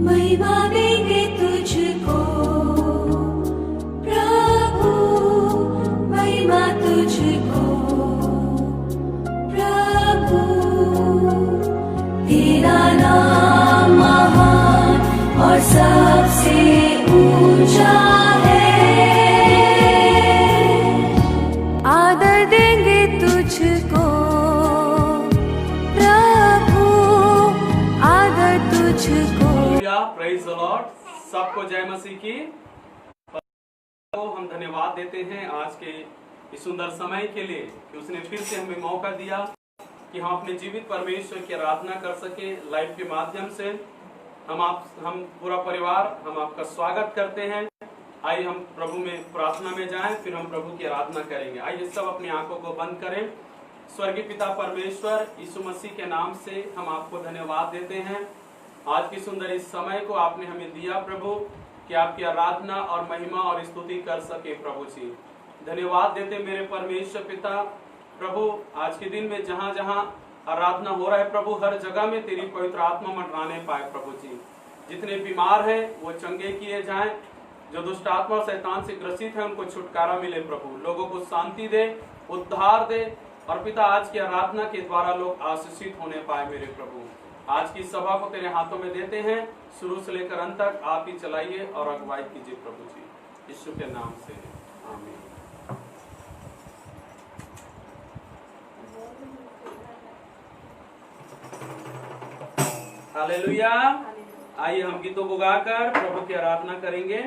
महिमा देंगे तुझको प्रभु, महिमा तुझको प्रभु। तेरा नाम महान और सबसे ऊंचा है। आदर देंगे तुझको प्रभु, आदर तुझको। Praise the Lord. सबको जय मसीह की। तो हम धन्यवाद देते हैं आज के इस सुंदर समय के लिए कि उसने फिर से हमें मौका दिया कि हम अपने जीवित परमेश्वर की आराधना कर सके लाइव के माध्यम से। हम पूरा परिवार हम आपका स्वागत करते हैं। आइए हम प्रभु में प्रार्थना में जाएं, फिर हम प्रभु की आराधना करेंगे। आइए सब अपनी आंखों को बंद करें। स्वर्गीय पिता परमेश्वर, यीशु मसीह के नाम से हम आपको धन्यवाद देते हैं। आज की सुंदर इस समय को आपने हमें दिया प्रभु कि आपकी आराधना और महिमा और स्तुति कर सके प्रभु जी। धन्यवाद देते मेरे परमेश्वर पिता। प्रभु आज के दिन में जहाँ जहाँ आराधना हो रहा है प्रभु, हर जगह में तेरी पवित्र आत्मा मंडराने पाए प्रभु जी। जितने बीमार हैं वो चंगे किए जाएं, जो दुष्ट आत्मा शैतान से ग्रसित है उनको छुटकारा मिले प्रभु। लोगों को शांति दे, उद्धार दे, और पिता आज की आराधना के द्वारा लोग आशीषित होने पाए मेरे प्रभु। आज की सभा को तेरे हाथों में देते हैं, शुरू से लेकर अंत तक आप ही चलाइए और अगुवाई कीजिए प्रभु जी, यीशु के नाम से आमीन। हालेलुया। आइए हम गीतों को गाकर प्रभु की आराधना करेंगे।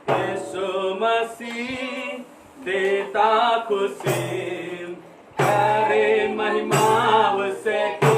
यीशु मसीह देता खुशी, करे महिमा उसे की।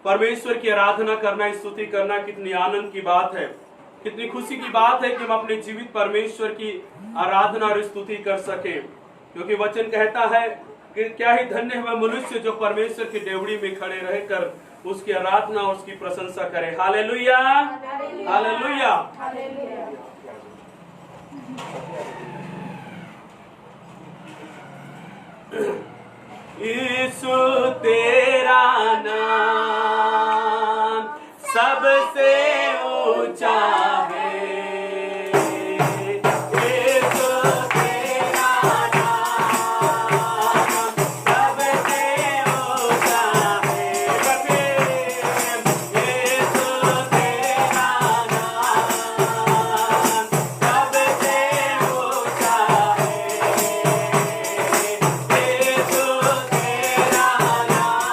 परमेश्वर की आराधना करना, स्तुति करना कितनी आनंद की बात है, कितनी खुशी की बात है कि हम अपने जीवित परमेश्वर की आराधना और स्तुति कर सके। क्योंकि वचन कहता है कि क्या ही धन्य है वह मनुष्य जो परमेश्वर की डेवड़ी में खड़े रहकर उसकी आराधना और उसकी प्रशंसा करे। Hallelujah, hallelujah. यीशु तेरा नाम सबसे ऊंचा है। यीशु तेरा नाम सबसे ऊंचा है। यीशु तेरा नाम सबसे ऊंचा है। यीशु तेरा नाम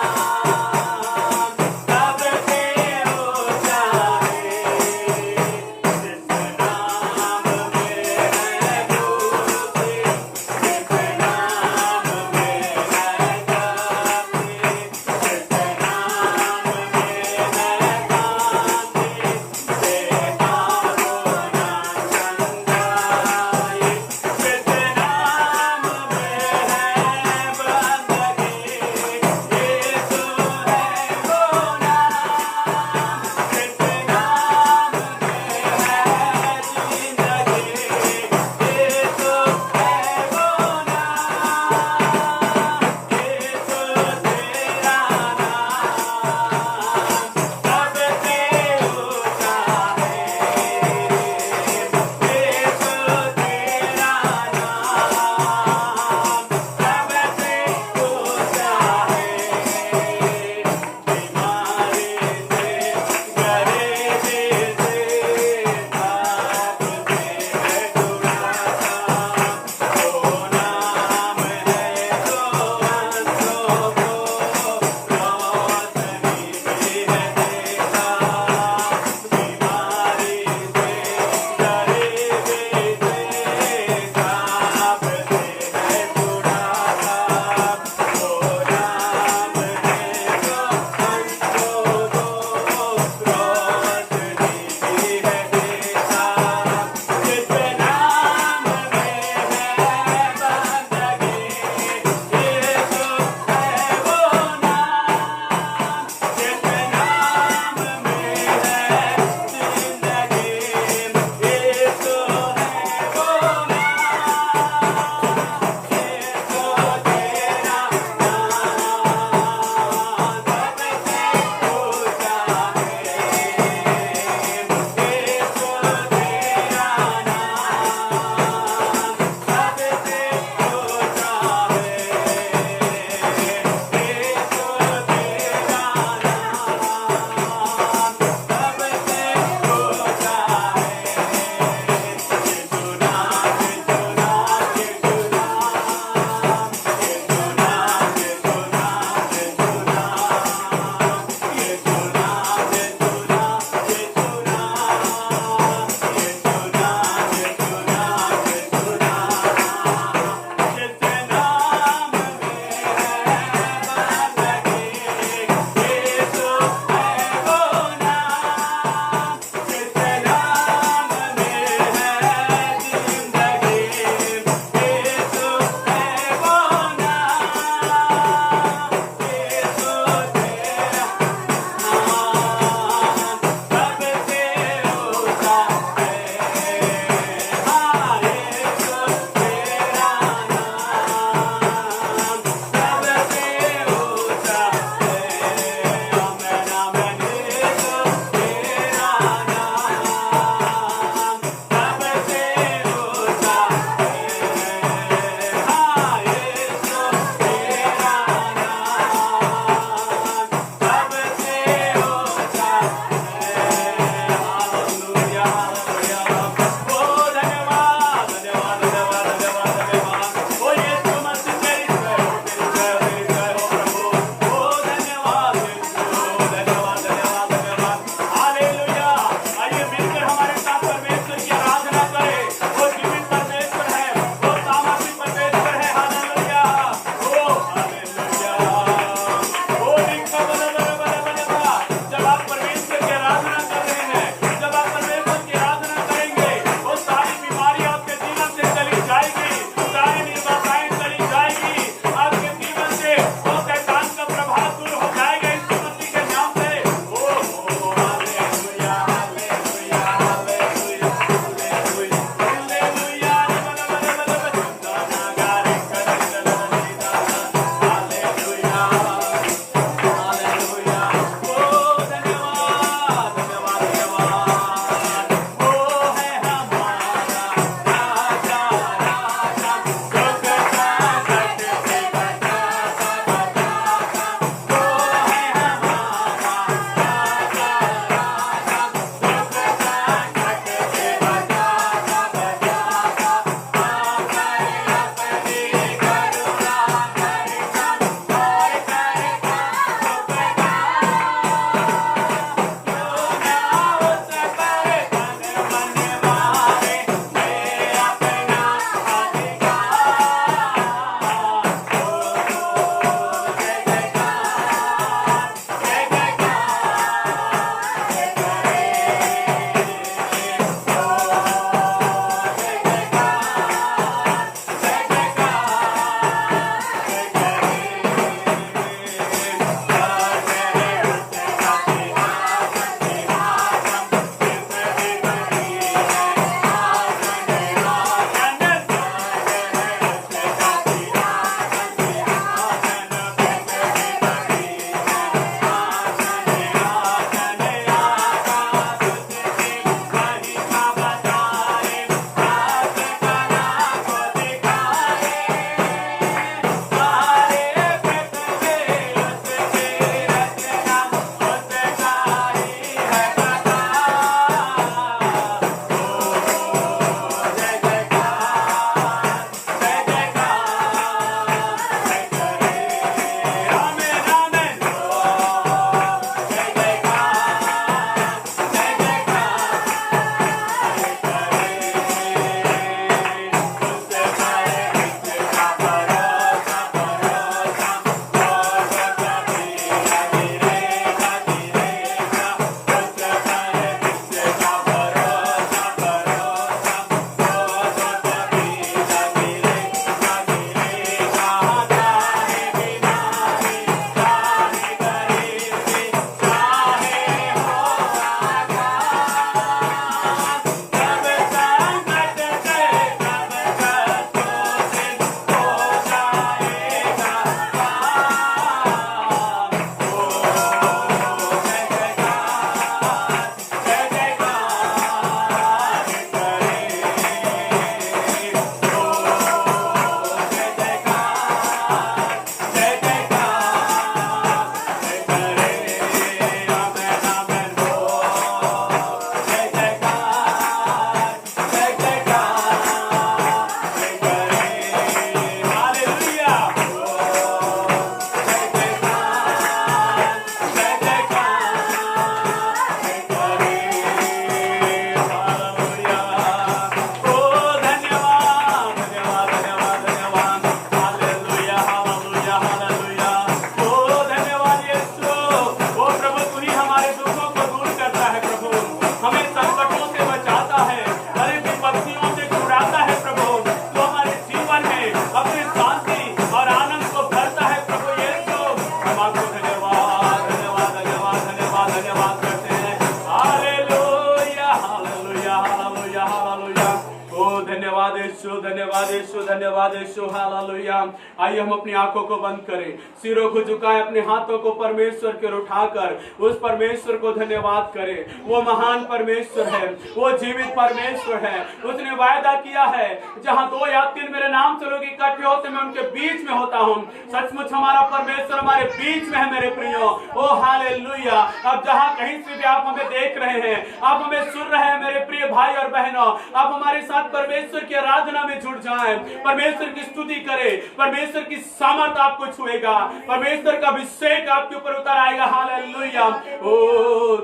यीशु, धन्यवाद यीशु, हालेलुया। आइए हम अपनी आंखों को बंद करें, सिरों को झुकाएं, अपने हाथों को परमेश्वर की ओर उठाकर उस परमेश्वर को धन्यवाद करें। वो महान परमेश्वर है, वो जीवित परमेश्वर है। उसने वायदा किया है, जहां 2 या 3 मेरे नाम से लोग इकट्ठे होते मैं उनके बीच में होता हूं। सचमुच हमारा परमेश्वर हमारे बीच में है मेरे प्रियो। ओ हालेलुया। अब जहां कहीं से भी आप हमें देख रहे हैं, आप हमें सुन रहे हैं मेरे प्रिय भाई और बहनों, आप हमारे साथ परमेश्वर की आराधना में जुड़ जाएं, परमेश्वर की स्तुति करें। परमेश्वर की सामर्थ आपको छुएगा, परमेश्वर का अभिषेक आपके ऊपर उतर आएगा। हालेलुया। ओ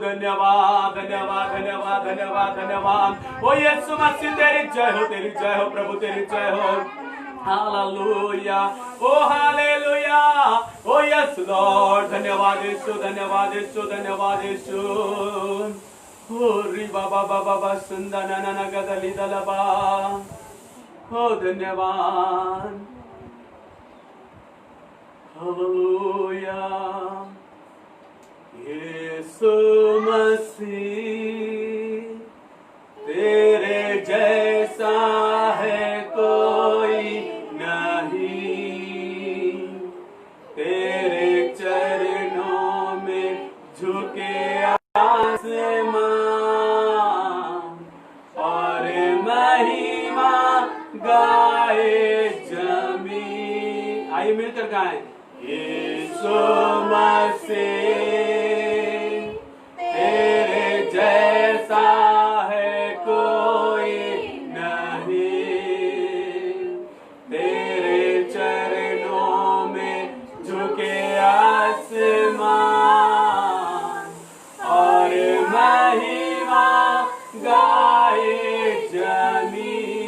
धन्यवाद धन्यवाद धन्यवाद धन्यवाद धन्यवाद। ओ यीशु मसीह तेरी जय हो प्रभु, तेरी जय हो। हालेलुया, ओ हालेलुया, ओ यस लॉर्ड। धन्यवाद यीशु, धन्यवाद यीशु, धन्यवाद यीशु। ओ री बाबा बाबा बा सुंदर नना गदली दलबा। ओ धन्यवाद। हालेलुया। यीशु मसीह तेरे जैसा है कोई नहीं, तेरे चरणों में झुके आसमां और महिमा गाए जमीन। आइए मिलकर गाएं। यीशु मसीह तेरे जैसा है कोई नहीं, तेरे चरणों में झुके आसमां और महिमा गाए जमीन।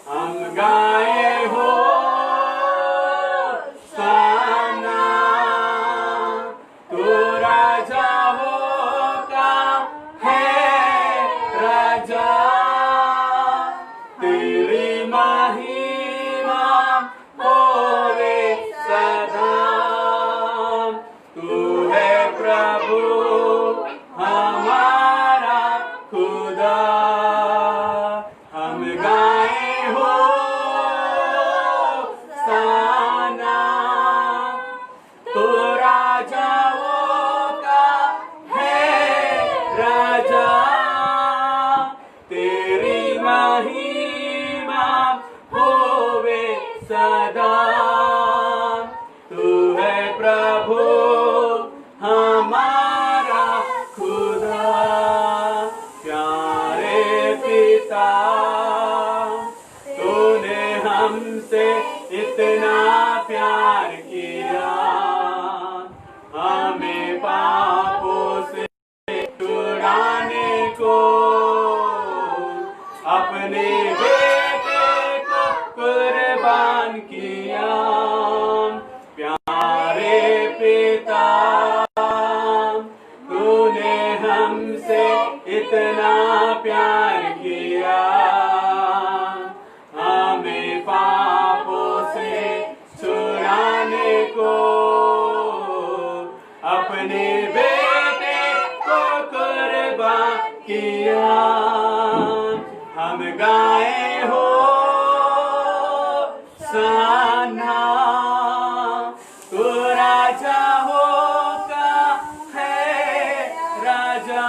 हम गाए हो साना, तू राजा होगा है राजा, तेरी महिमा होवे सदा। तू है प्रभु हमारा खुदा, हम गाए हो साना, तू राजाओं का है राजा, तेरी महिमा होवे सदा। तू है प्रभु हमारा खुदा, प्यारे पिता तूने हमसे इतना प्यार किया, हमें पापों से छुड़ाने को अपने बेटे को कुर्बान किया। प्यारे पिता तूने हमसे इतना प्यार किया, हमें पापों से छुड़ाने को अपने बेटे को कुर्बान किया। हम गाए हो साना, तू राजा होगा है राजा,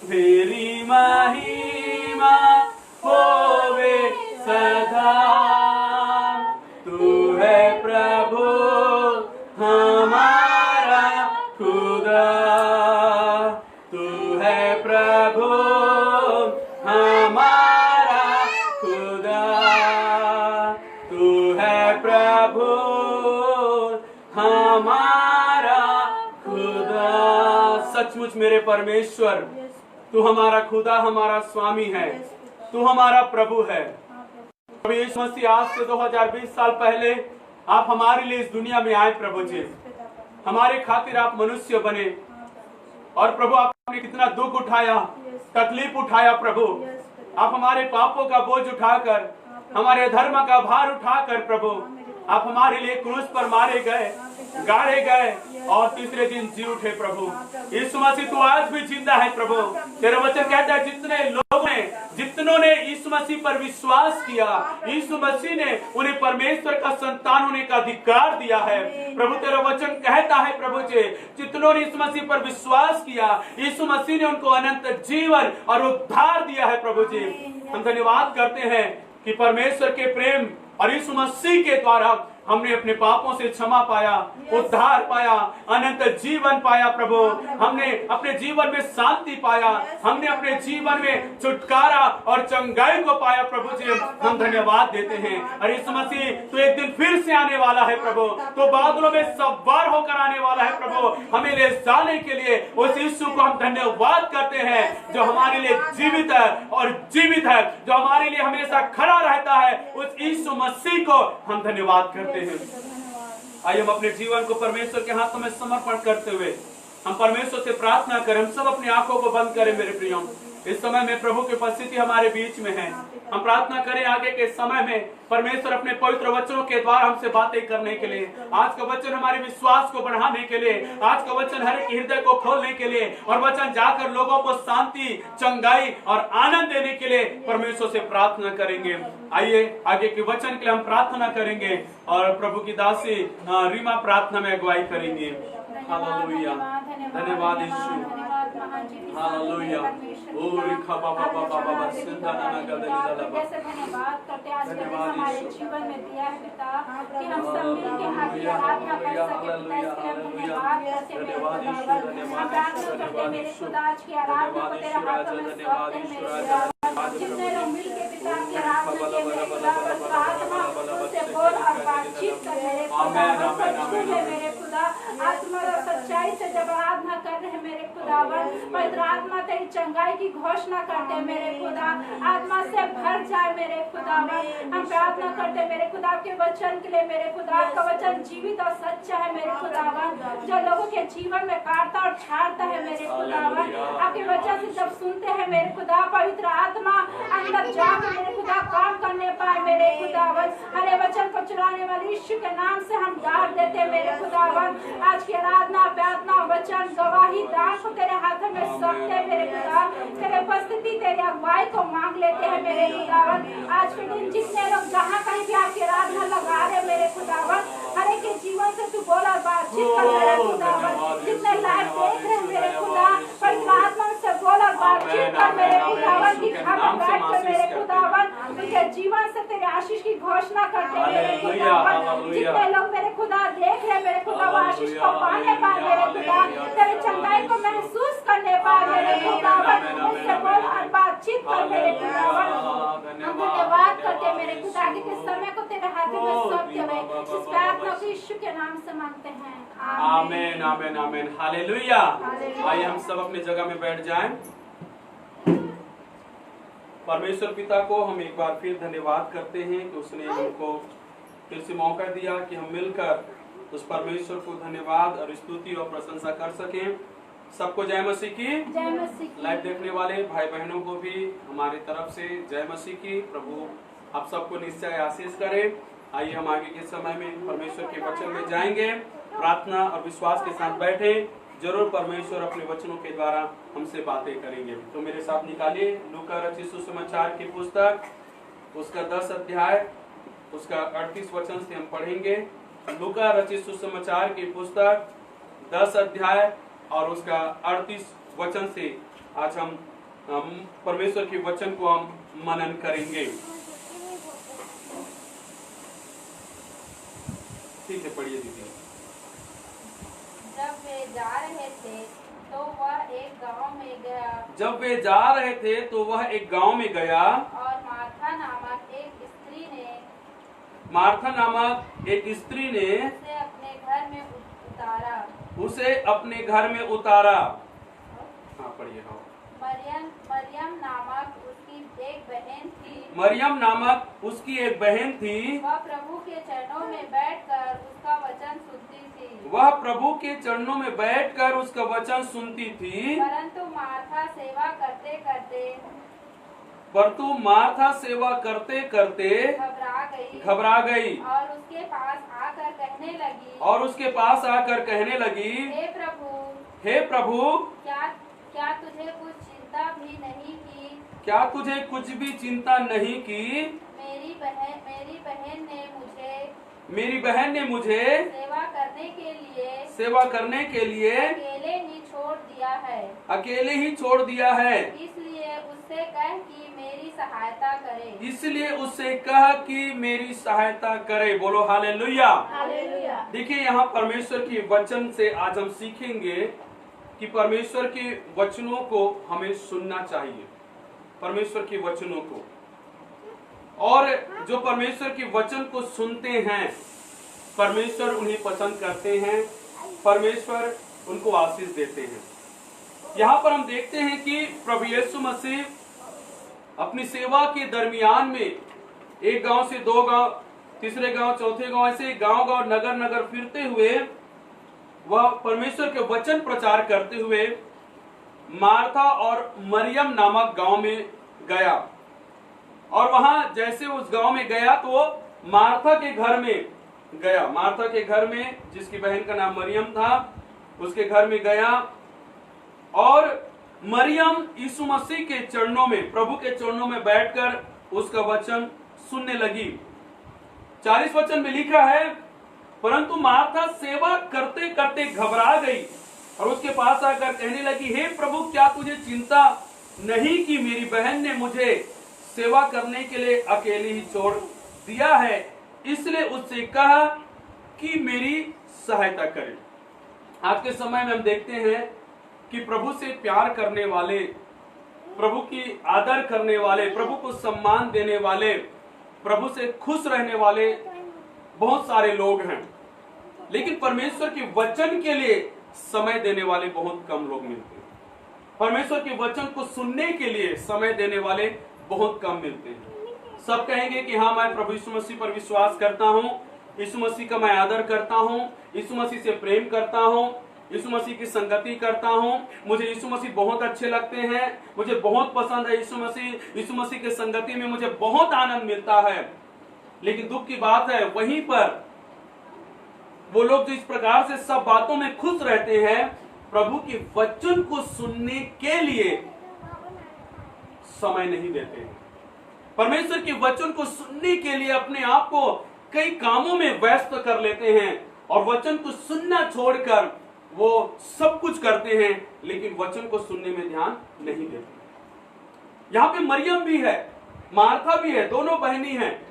तेरी महिमा होवे सदा। तू है प्रभु हमारा खुदा, तू है प्रभु हमारा खुदा, तू है प्रभु हमारा खुदा। सचमुच मेरे परमेश्वर, तू हमारा खुदा, हमारा स्वामी है, तू हमारा प्रभु है। प्रभु यीशु मसीह आज से 2020 साल पहले आप हमारे लिए इस दुनिया में आए प्रभु जी, हमारे खातिर आप मनुष्य बने। और प्रभु आपने कितना दुख उठाया, तकलीफ उठाया प्रभु, आप हमारे पापों का बोझ उठाकर, हमारे धर्म का भार उठाकर प्रभु आप हमारे लिए क्रूस पर मारे गए, गाड़े गए और तीसरे दिन जी उठे प्रभु। यीशु मसीह तू आज भी जिंदा है प्रभु। तेरा वचन कहता है जितने जितनों ने यीशु मसीह पर विश्वास किया, यीशु मसीह ने उन्हें परमेश्वर का संतान होने का अधिकार दिया है। प्रभु तेरा वचन कहता है प्रभु जी, जितनों ने यीशु मसीह पर विश्वास किया, यीशु मसीह ने उनको अनंत जीवन और उद्धार दिया है। प्रभु जी, हम धन्यवाद करते हैं कि परमेश्वर के प्रेम और यीशु मसीह के द्वारा हमने अपने पापों से क्षमा पाया, उद्धार पाया, अनंत जीवन पाया। प्रभु, हमने अपने जीवन में शांति पाया, हमने अपने जीवन में छुटकारा और चंगाई को पाया। प्रभु जी, हम धन्यवाद देते हैं। और यीशु मसीह तो एक दिन फिर से आने वाला है प्रभु, तो बादलों में सवार होकर आने वाला है प्रभु, हमें ले जाने के लिए। उस यीशु को हम धन्यवाद करते हैं जो हमारे लिए जीवित है और जीवित है, जो हमारे लिए हमेशा खड़ा रहता है। उस यीशु मसीह को हम धन्यवाद करते हैं। आइए हम अपने जीवन को परमेश्वर के हाथों में समर्पण करते हुए हम परमेश्वर से प्रार्थना करें। हम सब अपनी आंखों को बंद करें मेरे प्रियो। इस समय में प्रभु की उपस्थिति हमारे बीच में है। हम प्रार्थना करें आगे के समय में परमेश्वर अपने पवित्र वचनों के द्वारा हमसे बातें करने के लिए। आज का वचन हमारे विश्वास को बढ़ाने के लिए, आज का वचन हर एक हृदय को खोलने के लिए, और वचन जाकर लोगों को शांति, चंगाई और आनंद देने के लिए परमेश्वर से प्रार्थना करेंगे। आइए आगे के वचन के लिए हम प्रार्थना करेंगे और प्रभु की दासी रीमा प्रार्थना में अगुवाई करेंगे। हालेलुया, धन्यवाद यीशु, हालेलुया। धन्यवाद करते आज के दिन हमारे जीवन में दिया है पिता, कि हम सब मिलकर आपकी आराधना कर सके। पिता, इसके लिए धन्यवाद करते मेरे खुदावन। हम प्रार्थना करते मेरे खुदा आज की आराधना को तेरे हाथों में सौंपते हैं मेरे खुदा। जितने लोग मिलकर पिता की आराधना के मेरे खुदावन का आत्मा उससे बोल और बातचीत कर मेरे खुदा, मेरे खुदा आत्मा और सच्चाई से जब आराधना कर रहे हैं मेरे खुदावन, पवित्र आत्मा तेरी चंगाई की घोषणा करते हैं मेरे खुदा, आत्मा से भर जाए मेरे खुदावन। हम प्रार्थना करते हैं मेरे खुदा के वचन के लिए। मेरे खुदा का वचन जीवित और सच्चा है मेरे खुदावन, जो लोगों के जीवन में काटता और छाड़ता है मेरे खुदावन। आपके वचन से जब सुनते हैं मेरे खुदा, पवित्र आत्मा अंदर जाकर मेरे खुदा काम करने पाए मेरे खुदावन। हरे वचन को चलाने वाले यीशु के नाम से हम डाल देते हैं मेरे खुदावन। आज की आराधना, प्रार्थना, वचन, गवाही, दान को तेरे हाथों में सौंपते हैं मेरे खुदा। तेरे उपस्थिति, तेरी अगुवाई को मांग लेते हैं मेरे खुदावन। आज के दिन जितने लोग जहाँ कहीं भी आपकी आराधना लगा रहे मेरे खुदावन, हर एक के जीवन से तू बोल और बातचीत कर मेरे खुदावन। जितने लाइव देख रहे हैं मेरे खुदा, पवित्र आत्मा से बोल और बातचीत कर मेरे खुदावन। दिखा में बैठ कर मेरे खुदावन उनके जीवन से तेरे आशीष की घोषणा करते हैं मेरे खुदावन। जितने लोग मेरे खुदा देख रहे मेरे खुदा, वो आशीष को पाने पाए मेरे खुदा, तेरे चंगाई को महसूस करने पाए मेरे खुदावन। उनसे बोल और बातचीत कर मेरे खुदावन। हम धन्यवाद करते हैं मेरे खुदा कि इस समय को तेरे हाथों में सौंपते हुए इस प्रार्थना को यीशु के नाम से मांगते हैं, आमीन, आमीन, आमीन, हालेलुया। आइए हम सब अपनी जगह में बैठ जाएं। परमेश्वर पिता को हम एक बार फिर धन्यवाद करते हैं कि उसने हमको फिर से मौका दिया कि हम मिलकर उस परमेश्वर को धन्यवाद और स्तुति और प्रशंसा कर सकें। सबको जय मसीह की। जय मसीह की। लाइव देखने वाले भाई बहनों को भी हमारी तरफ से जय मसीह की। प्रभु आप सबको निश्चय आशीष करे। आइए हम आगे के समय में परमेश्वर के वचन में जाएंगे। प्रार्थना और विश्वास के साथ बैठे, जरूर परमेश्वर अपने वचनों के द्वारा हमसे बातें करेंगे। तो मेरे साथ निकालिए लूका रचित सुसमाचार की पुस्तक, उसका 10 अध्याय, उसका 38 वचन से हम पढ़ेंगे। लूका रचित सुसमाचार की पुस्तक 10 अध्याय और उसका 38 वचन से आज हम परमेश्वर के वचन को हम मनन करेंगे। ठीक है, पढ़िए दीदी। जब वे जा रहे थे तो वह एक गांव में गया। जब वे जा रहे थे तो वह एक गांव में गया और मार्था नामक एक स्त्री ने उसे अपने घर में उतारा। हाँ, पढ़िए। मरियम नामक उसकी एक बहन थी। वह प्रभु के चरणों में बैठकर उसका वचन सुनती थी। परंतु मार्था सेवा करते करते घबरा गई और उसके पास आकर कहने लगी, हे प्रभु, क्या तुझे कुछ चिंता भी नहीं की क्या तुझे कुछ भी चिंता नहीं की? मेरी बहन ने मुझे सेवा करने के लिए अकेले ही छोड़ दिया है। इसलिए उससे कह कि मेरी सहायता करे। बोलो हालेलुया। हालेलुया। देखिए यहाँ परमेश्वर की वचन से आज हम सीखेंगे कि परमेश्वर के वचनों को हमें सुनना चाहिए, परमेश्वर के वचनों को। और जो परमेश्वर के वचन को सुनते हैं, परमेश्वर उन्हें पसंद करते हैं, परमेश्वर उनको आशीष देते हैं। यहाँ पर हम देखते हैं कि प्रभु यीशु मसीह अपनी सेवा के दरमियान में एक गांव से 2 गांव, तीसरे गांव, चौथे गांव, ऐसे गांव नगर नगर फिरते हुए वह परमेश्वर के वचन प्रचार करते हुए मार्था और मरियम नामक गांव में गया। और वहां जैसे उस गांव में गया तो मार्था के घर में गया, मार्था के घर में, जिसकी बहन का नाम मरियम था, उसके घर में गया। और मरियम यीशु मसीह के चरणों में, प्रभु के चरणों में बैठकर उसका वचन सुनने लगी। 40 वचन में लिखा है, परंतु मार्था सेवा करते करते घबरा गई और उसके पास आकर कहने लगी, हे प्रभु, क्या तुझे चिंता नहीं कि मेरी बहन ने मुझे सेवा करने के लिए अकेले ही छोड़ दिया है? इसलिए उससे कहा कि मेरी सहायता करे। आज के समय में हम देखते हैं कि प्रभु से प्यार करने वाले, प्रभु की आदर करने वाले, प्रभु को सम्मान देने वाले, प्रभु से खुश रहने वाले बहुत सारे लोग हैं, लेकिन परमेश्वर के वचन के लिए समय देने वाले बहुत कम लोग मिलते हैं। परमेश्वर के वचन को सुनने के लिए समय देने वाले बहुत कम मिलते हैं। सब कहेंगे कि हाँ, मैं प्रभु यीशु मसीह पर विश्वास करता हूँ, यीशु मसीह का मैं आदर करता हूँ, यीशु मसीह से प्रेम करता हूँ, यीशु मसीह की संगति करता हूँ, मुझे यीशु मसीह बहुत अच्छे लगते हैं, मुझे बहुत पसंद है यीशु मसीह के संगति में मुझे बहुत आनंद मिलता है। लेकिन दुख की बात है, वहीं पर वो लोग जो इस प्रकार से सब बातों में खुश रहते हैं, प्रभु के वचन को सुनने के लिए समय नहीं देते हैं। परमेश्वर के वचन को सुनने के लिए अपने आप को कई कामों में व्यस्त कर लेते हैं और वचन को सुनना छोड़कर वो सब कुछ करते हैं, लेकिन वचन को सुनने में ध्यान नहीं देते। यहाँ पे मरियम भी है, मार्था भी है, दोनों बहनी हैं।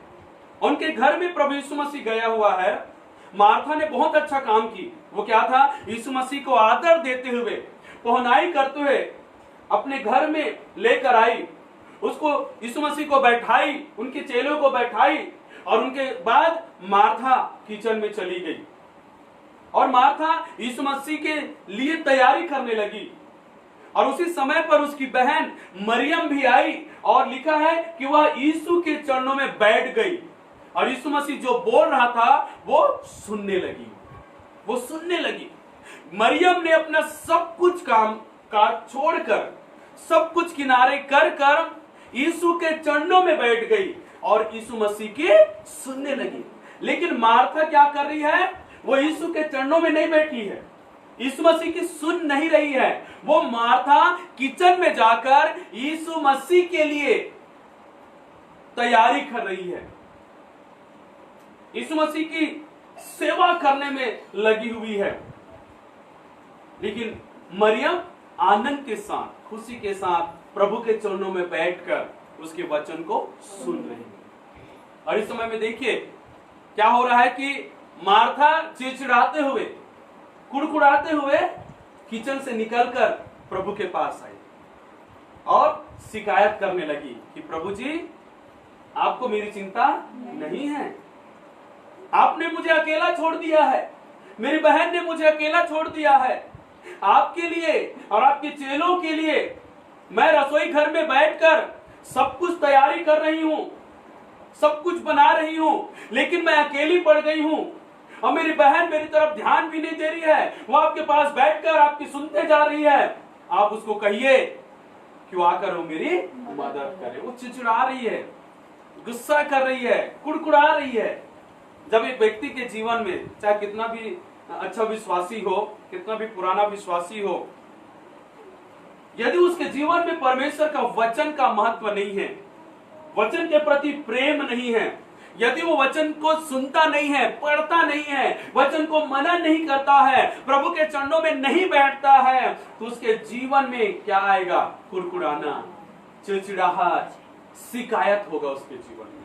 उनके घर में प्रभु यीशु मसीह गया हुआ है। मार्था ने बहुत अच्छा काम की। वो क्या था? यीशु मसीह को आदर देते हुए, पहुनाई करते हुए अपने घर में लेकर आई, उसको यीशु मसीह को बैठाई, उनके चेलों को बैठाई और उनके बाद मार्था किचन में चली गई और मार्था यीशु मसीह के लिए तैयारी करने लगी। और उसी समय पर उसकी बहन मरियम भी आई और लिखा है कि वह यीशु के चरणों में बैठ गई और यीशु मसीह जो बोल रहा था वो सुनने लगी, वो सुनने लगी। मरियम ने अपना सब कुछ काम काज छोड़कर, सब कुछ किनारे कर कर यीशु के चरणों में बैठ गई और यीशु मसीह की सुनने लगी। लेकिन मार्था क्या कर रही है? वो यीशु के चरणों में नहीं बैठी है, यीशु मसीह की सुन नहीं रही है। वो मार्था किचन में जाकर यीशु मसीह के लिए तैयारी कर रही है, यीशु मसीह की सेवा करने में लगी हुई है। लेकिन मरियम आनंद के साथ, खुशी के साथ प्रभु के चरणों में बैठकर उसके वचन को सुन रही है। और इस समय में देखिए क्या हो रहा है कि मार्था चिड़चिड़ाते हुए, कुड़कुड़ाते हुए किचन से निकलकर प्रभु के पास आई और शिकायत करने लगी कि प्रभु जी, आपको मेरी चिंता नहीं है, आपने मुझे अकेला छोड़ दिया है, मेरी बहन ने मुझे अकेला छोड़ दिया है। आपके लिए और आपके चेलों के लिए मैं रसोई घर में बैठकर सब कुछ तैयारी कर रही हूं, सब कुछ बना रही हूं, लेकिन मैं अकेली पड़ गई हूं और मेरी बहन मेरी तरफ ध्यान भी नहीं दे रही है। वो आपके पास बैठकर आपकी सुनते जा रही है। आप उसको कहिए कि वो आकर वो मेरी मदद करे। वो चिड़चिड़ा रही है, गुस्सा कर रही है, कुड़कुड़ा रही है। जब एक व्यक्ति के जीवन में चाहे कितना भी अच्छा विश्वासी हो, कितना भी पुराना विश्वासी हो, यदि उसके जीवन में परमेश्वर का वचन का महत्व नहीं है, वचन के प्रति प्रेम नहीं है, यदि वो वचन को सुनता नहीं है, पढ़ता नहीं है, वचन को मनन नहीं करता है, प्रभु के चरणों में नहीं बैठता है, तो उसके जीवन में क्या आएगा? कुड़कुड़ाना, चिड़चिड़ाहट, शिकायत होगा उसके जीवन में।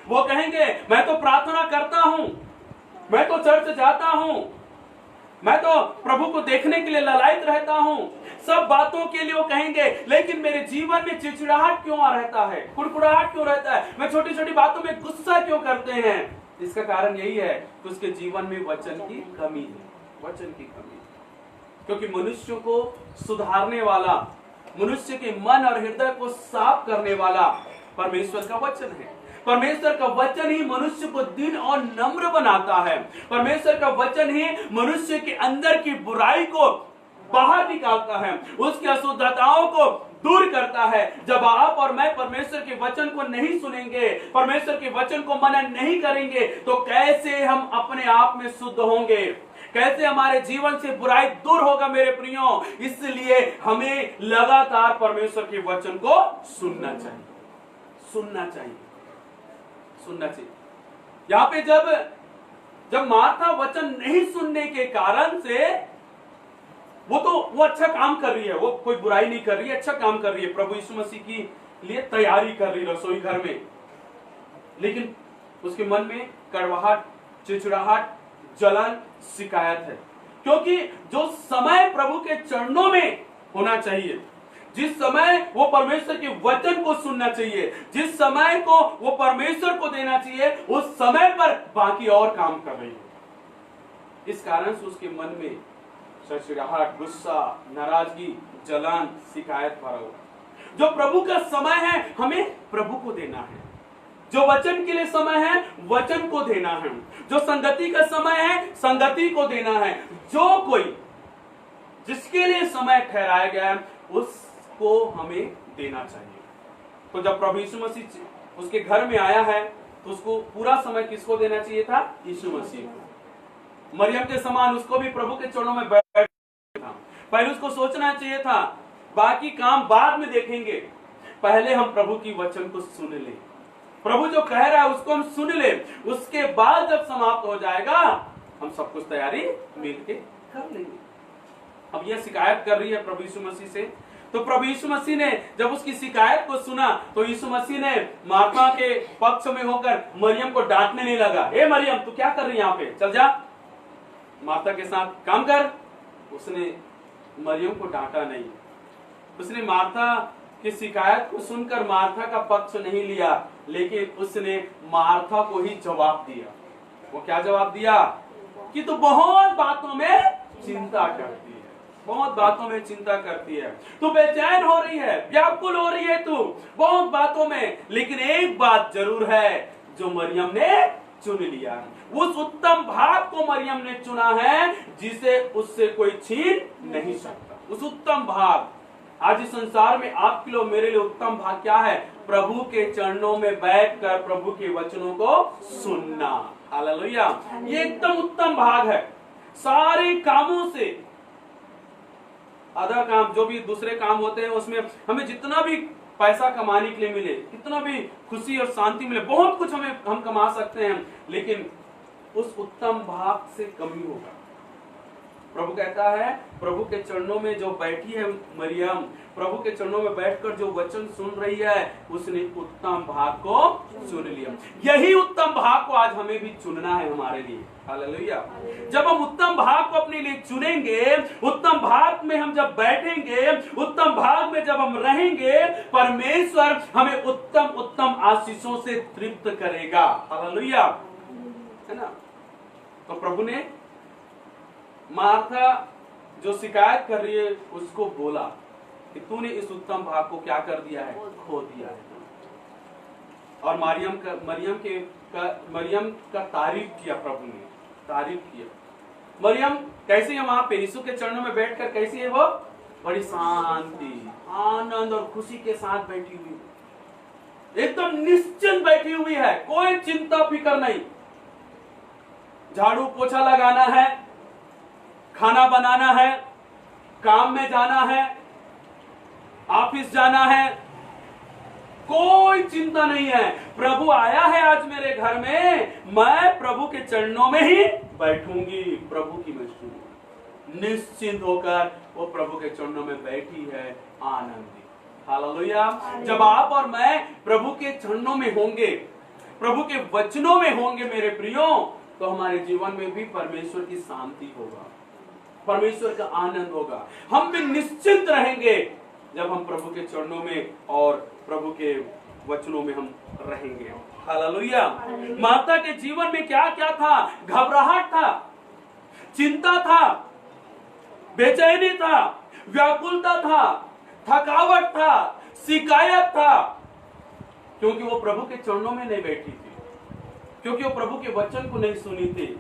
वो कहेंगे मैं तो प्रार्थना करता हूं, मैं तो चर्च जाता हूं, मैं तो प्रभु को देखने के लिए ललायत रहता हूं, सब बातों के लिए वो कहेंगे, लेकिन मेरे जीवन में चिड़चिड़ाहट क्यों आ रहता है, कुड़कुड़ाहट क्यों रहता है, मैं छोटी छोटी बातों में गुस्सा क्यों करते हैं? इसका कारण यही है कि उसके जीवन में वचन की कमी है, वचन की कमी। क्योंकि मनुष्य को सुधारने वाला, मनुष्य के मन और हृदय को साफ करने वाला परमेश्वर का वचन है। परमेश्वर का वचन ही मनुष्य को दीन और नम्र बनाता है। परमेश्वर का वचन ही मनुष्य के अंदर की बुराई को बाहर निकालता है, उसकी अशुद्धताओं को दूर करता है। जब आप और मैं परमेश्वर के वचन को नहीं सुनेंगे, परमेश्वर के वचन को मनन नहीं करेंगे, तो कैसे हम अपने आप में शुद्ध होंगे, कैसे हमारे जीवन से बुराई दूर होगा मेरे प्रियो। इसलिए हमें लगातार परमेश्वर के वचन को सुनना चाहिए, सुनना चाहिए, सुनना चाहिए। यहाँ पे जब मार्था वचन नहीं सुनने के कारण से वो अच्छा काम कर रही है, वो कोई बुराई नहीं कर रही है, अच्छा काम कर रही है, प्रभु यीशु मसीह की लिए तैयारी कर रही है रसोई घर में, लेकिन उसके मन में कड़वाहट, चिड़चिड़ाहट, जलन, शिकायत है। क्योंकि जो समय प्रभु के चरणों में होना चाहिए, जिस समय वो परमेश्वर के वचन को सुनना चाहिए, जिस समय को वो परमेश्वर को देना चाहिए, उस समय पर बाकी और काम कर रही है। इस कारण से उसके मन में चिड़चिड़ाहट, गुस्सा, नाराजगी, जलन, शिकायत भरा हुआ। जो प्रभु का समय है हमें प्रभु को देना है, जो वचन के लिए समय है वचन को देना है, जो संगति का समय है संगति को देना है। जो कोई जिसके लिए समय ठहराया गया है उसको हमें देना चाहिए। तो जब प्रभु यीशु मसीह उसके घर में आया है तो उसको पूरा समय किसको देना चाहिए था? यीशु मसीह को। मरियम के समान उसको भी प्रभु के चरणों में बैठना था। पहले उसको सोचना चाहिए था बाकी काम बाद में देखेंगे, पहले हम प्रभु की वचन को सुन ले, प्रभु जो कह रहा है उसको हम सुन ले, उसके बाद जब समाप्त हो जाएगा हम सब कुछ तैयारी मिलके कर लेंगे। अब यह शिकायत कर रही है प्रभु यीशु मसीह से, तो प्रभु यीशु मसीह ने जब उसकी शिकायत को सुना तो यीशु मसीह ने मार्था के पक्ष में होकर मरियम को डांटने नहीं लगा, ए मरियम तू क्या कर रही है यहाँ पे, चल जा मार्था के साथ काम कर। उसने मरियम को डांटा नहीं, उसने मार्था की शिकायत को सुनकर मार्था का पक्ष नहीं लिया, लेकिन उसने मार्था को ही जवाब दिया। वो क्या जवाब दिया? कि तू बहुत बातों में चिंता करती है, बहुत बातों में चिंता करती है, तू बेचैन हो रही है, व्याकुल हो रही है तू बहुत बातों में, लेकिन एक बात जरूर है जो मरियम ने चुन लिया है। उस उत्तम भाग को मरियम ने चुना है जिसे उससे कोई छीन नहीं सकता। उस उत्तम भाग, आज इस संसार में आपके लिए मेरे लिए उत्तम भाग क्या है? प्रभु के चरणों में बैठकर प्रभु के वचनों को सुनना। हालेलुया, ये एकदम उत्तम भाग है। सारे कामों से आधा काम जो भी दूसरे काम होते हैं उसमें हमें जितना भी पैसा कमाने के लिए मिले, कितना भी खुशी और शांति मिले, बहुत कुछ हम कमा सकते हैं, लेकिन उस उत्तम भाग से कमी होगा। प्रभु कहता है प्रभु के चरणों में जो बैठी है मरियम, प्रभु के चरणों में बैठकर जो वचन सुन रही है, उसने उत्तम भाग को चुन लिया। यही उत्तम भाग को आज हमें भी चुनना है हमारे लिए। हालेलुया। जब हम उत्तम भाग को अपने लिए चुनेंगे, उत्तम भाग में हम जब बैठेंगे, उत्तम भाग में जब हम रहेंगे, परमेश्वर हमें उत्तम उत्तम आशीषों से तृप्त करेगा। हालेलुया, है ना। तो प्रभु ने मार्था जो शिकायत कर रही है उसको बोला कि तूने इस उत्तम भाग को क्या कर दिया है? खो दिया है। और मरियम का तारीफ किया, प्रभु ने तारीफ किया। मरियम कैसी है? वहां पे यीशु के चरणों में बैठकर कैसी है वो? बड़ी शांति, आनंद और खुशी के साथ बैठी हुई, एकदम निश्चिंत बैठी हुई है, कोई चिंता फिक्र नहीं। झाड़ू पोछा लगाना है, खाना बनाना है, काम में जाना है, ऑफिस जाना है, कोई चिंता नहीं है। प्रभु आया है आज मेरे घर में, मैं प्रभु के चरणों में ही बैठूंगी, प्रभु की मैं सुनूंगी। निश्चिंत होकर वो प्रभु के चरणों में बैठी है, आनंदी। हालेलुया। जब आप और मैं प्रभु के चरणों में होंगे, प्रभु के वचनों में होंगे मेरे प्रियो, तो हमारे जीवन में भी परमेश्वर की शांति होगा, परमेश्वर का आनंद होगा। हम भी निश्चिंत रहेंगे जब हम प्रभु के चरणों में और प्रभु के वचनों में हम रहेंगे। हालेलुया। माता के जीवन में क्या क्या था? घबराहट था, चिंता था, बेचैनी था, व्याकुलता था, थकावट था, शिकायत था, क्योंकि वो प्रभु के चरणों में नहीं बैठी थी, क्योंकि वो प्रभु के वचन को नहीं सुनी थी।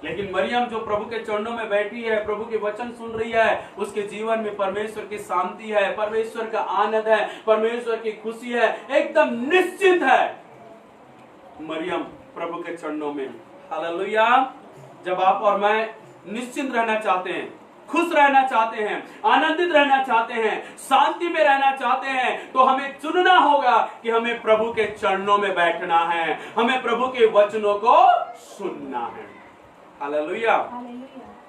लेकिन मरियम जो प्रभु के चरणों में बैठी है, प्रभु के वचन सुन रही है, उसके जीवन में परमेश्वर की शांति है, परमेश्वर का आनंद है, परमेश्वर की खुशी है, एकदम निश्चित है मरियम प्रभु के चरणों में। हालेलुया। जब आप और मैं निश्चिंत रहना चाहते हैं, खुश रहना चाहते हैं, आनंदित रहना चाहते हैं, शांति में रहना चाहते हैं, तो हमें चुनना होगा कि हमें प्रभु के चरणों में बैठना है, हमें प्रभु के वचनों को सुनना है। हालेलुया।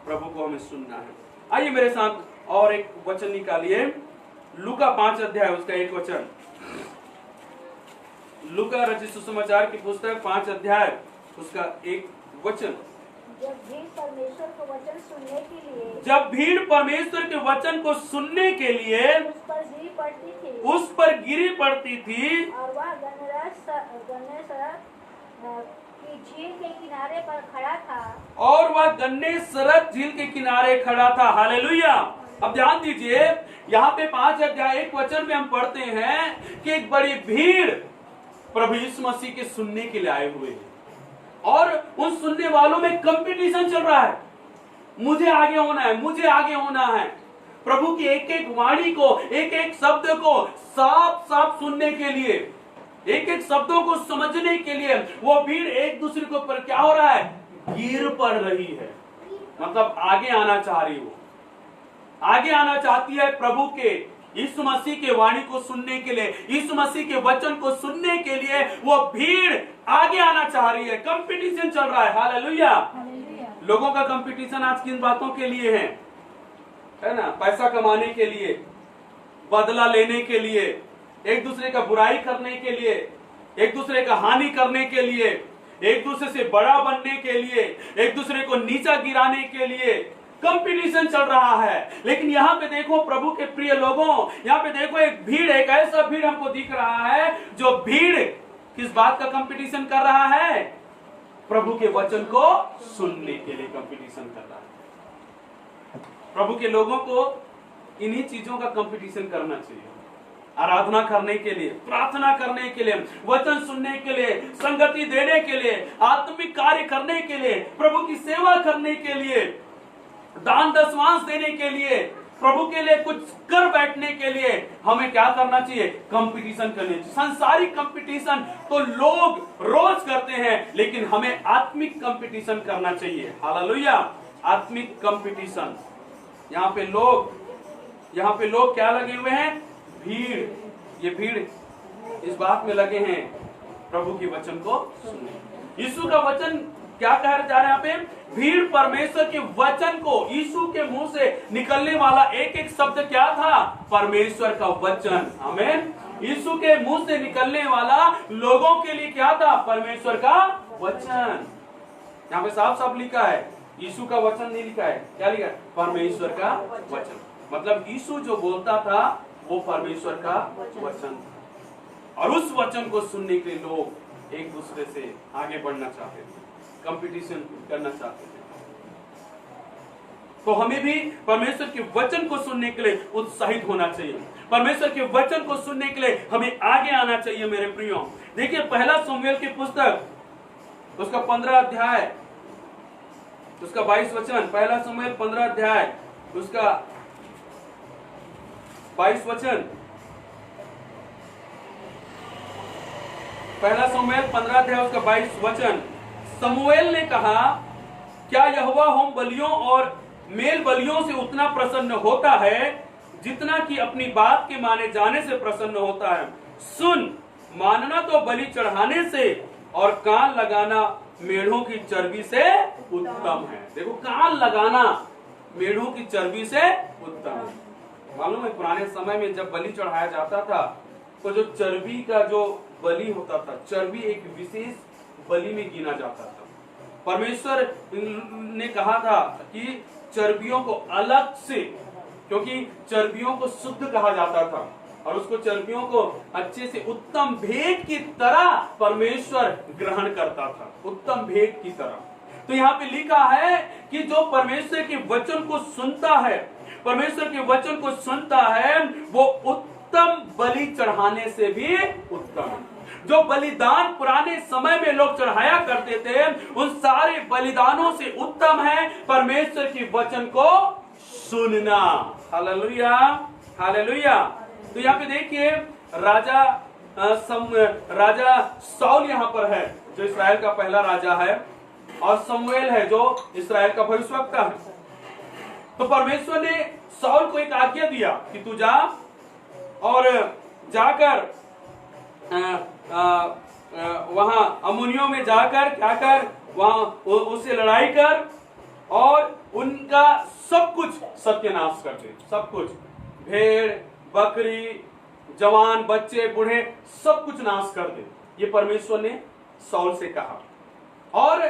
प्रभु को हमें सुनना है। आइए मेरे साथ और एक वचन निकालिए, लूका 5 अध्याय उसका एक वचन। लूका रचित सुसमाचार की पुस्तक 5 अध्याय उसका एक वचन। जब भीड़ परमेश्वर को वचन सुनने के लिए, जब भीड़ परमेश्वर के वचन को सुनने के लिए उस पर गिरी पड़ती थी, उस पर गिरी पड़ती थी, और वह गन्नेसरत की झील के किनारे पर खड़ा था, और वह गन्नेसरत झील के किनारे खड़ा था। हालेलुया। अब ध्यान दीजिए, यहाँ पे 5 अध्याय एक वचन में हम पढ़ते हैं कि एक बड़ी भीड़ प्रभु यीशु मसीह के सुनने के लिए आए हुए हैं, और उन सुनने वालों में कंपटीशन चल रहा है। मुझे आगे होना है, मुझे आगे होना है। प्रभु की एक एक वाणी को, एक एक शब्द को साफ साफ सुनने के लिए, एक एक शब्दों को समझने के लिए वो भीड़ एक दूसरे के ऊपर क्या हो रहा है? गिर पड़ रही है। मतलब आगे आना चाह रही, वो आगे आना चाहती है प्रभु के यीशु मसीह के वाणी को सुनने के लिए, यीशु मसीह के वचन को सुनने के लिए वो भीड़ आगे आना चाह रही है। कंपटीशन चल रहा है। हालेलुया। लोगों का कंपटीशन आज किन बातों के लिए है ना? पैसा कमाने के लिए, बदला लेने के लिए, एक दूसरे का बुराई करने के लिए, एक दूसरे का हानि करने के लिए, एक दूसरे से बड़ा बनने के लिए, एक दूसरे को नीचा गिराने के लिए कंपटीशन चल रहा है। लेकिन यहाँ पे देखो प्रभु के प्रिय लोगों, यहाँ पे देखो एक भीड़, एक ऐसा भीड़ हमको दिख रहा है जो भीड़ किस बात का कंपटीशन कर रहा है? प्रभु के वचन को सुनने के लिए कंपटीशन कर रहा है। प्रभु के लोगों को इन्हीं चीजों का कंपटीशन करना चाहिए। आराधना करने के लिए, प्रार्थना करने के लिए, वचन सुनने के लिए, संगति देने के लिए, आत्मिक कार्य करने के लिए, प्रभु की सेवा करने के लिए, दान दशमांश देने के लिए, प्रभु के लिए कुछ कर बैठने के लिए हमें क्या करना चाहिए? कंपटीशन करनी चाहिए। सांसारिक कंपटीशन तो लोग रोज करते हैं, लेकिन हमें आत्मिक कंपटीशन करना चाहिए। हालेलुया। आत्मिक कंपटीशन। यहाँ पे लोग क्या लगे हुए हैं? भीड़। ये भीड़ इस बात में लगे हैं प्रभु के वचन को सुने। यीशु का वचन क्या कह जा रहे हैं यहाँ पे? भीड़ परमेश्वर के वचन को, यीशु के मुंह से निकलने वाला एक एक शब्द क्या था? परमेश्वर का वचन। आमीन। यीशु के मुंह से निकलने वाला लोगों के लिए क्या था? परमेश्वर का वचन। यहाँ पे साफ साफ लिखा है, यीशु का वचन नहीं लिखा है। क्या लिखा है? परमेश्वर का वचन। मतलब यीशु जो बोलता था वो परमेश्वर का वचन था, और उस वचन को सुनने के लिए लोग एक दूसरे से आगे बढ़ना चाहते थे, कंपटीशन करना चाहते थे। तो हमें भी परमेश्वर के वचन को सुनने के लिए उत्साहित होना चाहिए। परमेश्वर के वचन को सुनने के लिए हमें आगे आना चाहिए मेरे प्रियो। देखिए पहला शमूएल की पुस्तक उसका 15 अध्याय उसका 22 वचन। पहला शमूएल 15 अध्याय उसका 22 वचन। पहला शमूएल 15 अध्याय उसका 22 वचन। शमूएल ने कहा, क्या यहोवा होम बलियों और मेल बलियों से उतना प्रसन्न होता है जितना कि अपनी बात के माने जाने से प्रसन्न होता है। सुन, मानना तो बलि चढ़ाने से और कान लगाना मेढ़ों की चर्बी से उत्तम है। देखो, कान लगाना मेढ़ों की चर्बी से उत्तम है। मालूम है, पुराने समय में जब बलि चढ़ाया जाता था तो जो चर्बी का जो बलि होता था, चर्बी एक विशेष बलि में गिना जाता था। परमेश्वर ने कहा था कि चर्बियों को अलग से, क्योंकि चर्बियों को शुद्ध कहा जाता था और उसको चर्बियों को अच्छे से उत्तम भेंट की तरह परमेश्वर ग्रहण करता था, उत्तम भेंट की तरह। तो यहाँ पे लिखा है कि जो परमेश्वर के वचन को सुनता है, परमेश्वर के वचन को सुनता है, वो उत्तम बलि चढ़ाने से भी उत्तम है। जो बलिदान पुराने समय में लोग चढ़ाया करते थे, उन सारे बलिदानों से उत्तम है परमेश्वर के वचन को सुनना। Hallelujah, hallelujah. तो यहाँ पे देखिए, राजा साउल यहाँ पर है, जो इस्राएल का पहला राजा है, और शमूएल है जो इस्राएल का भविष्यवक्ता है। तो परमेश्वर ने साउल को एक आज्ञा दिया कि तू जा और जाकर वहां अम्मोनियों में जाकर क्या कर, वहां उससे लड़ाई कर और उनका सब कुछ सत्यानाश कर दे। सब कुछ, भेड़ बकरी, जवान बच्चे बूढ़े, सब कुछ नाश कर दे। ये परमेश्वर ने साउल से कहा। और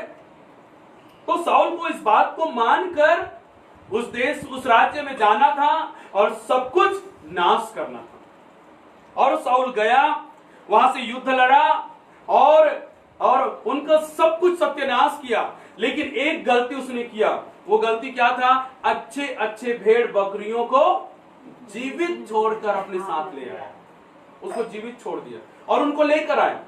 तो साउल को इस बात को मानकर उस देश, उस राज्य में जाना था और सब कुछ नाश करना था। और साउल गया, वहां से युद्ध लड़ा और उनका सब कुछ सत्यानाश किया। लेकिन एक गलती उसने किया। वो गलती क्या था? अच्छे अच्छे भेड़ बकरियों को जीवित छोड़कर अपने साथ ले आया। उसको जीवित छोड़ दिया और उनको लेकर आया।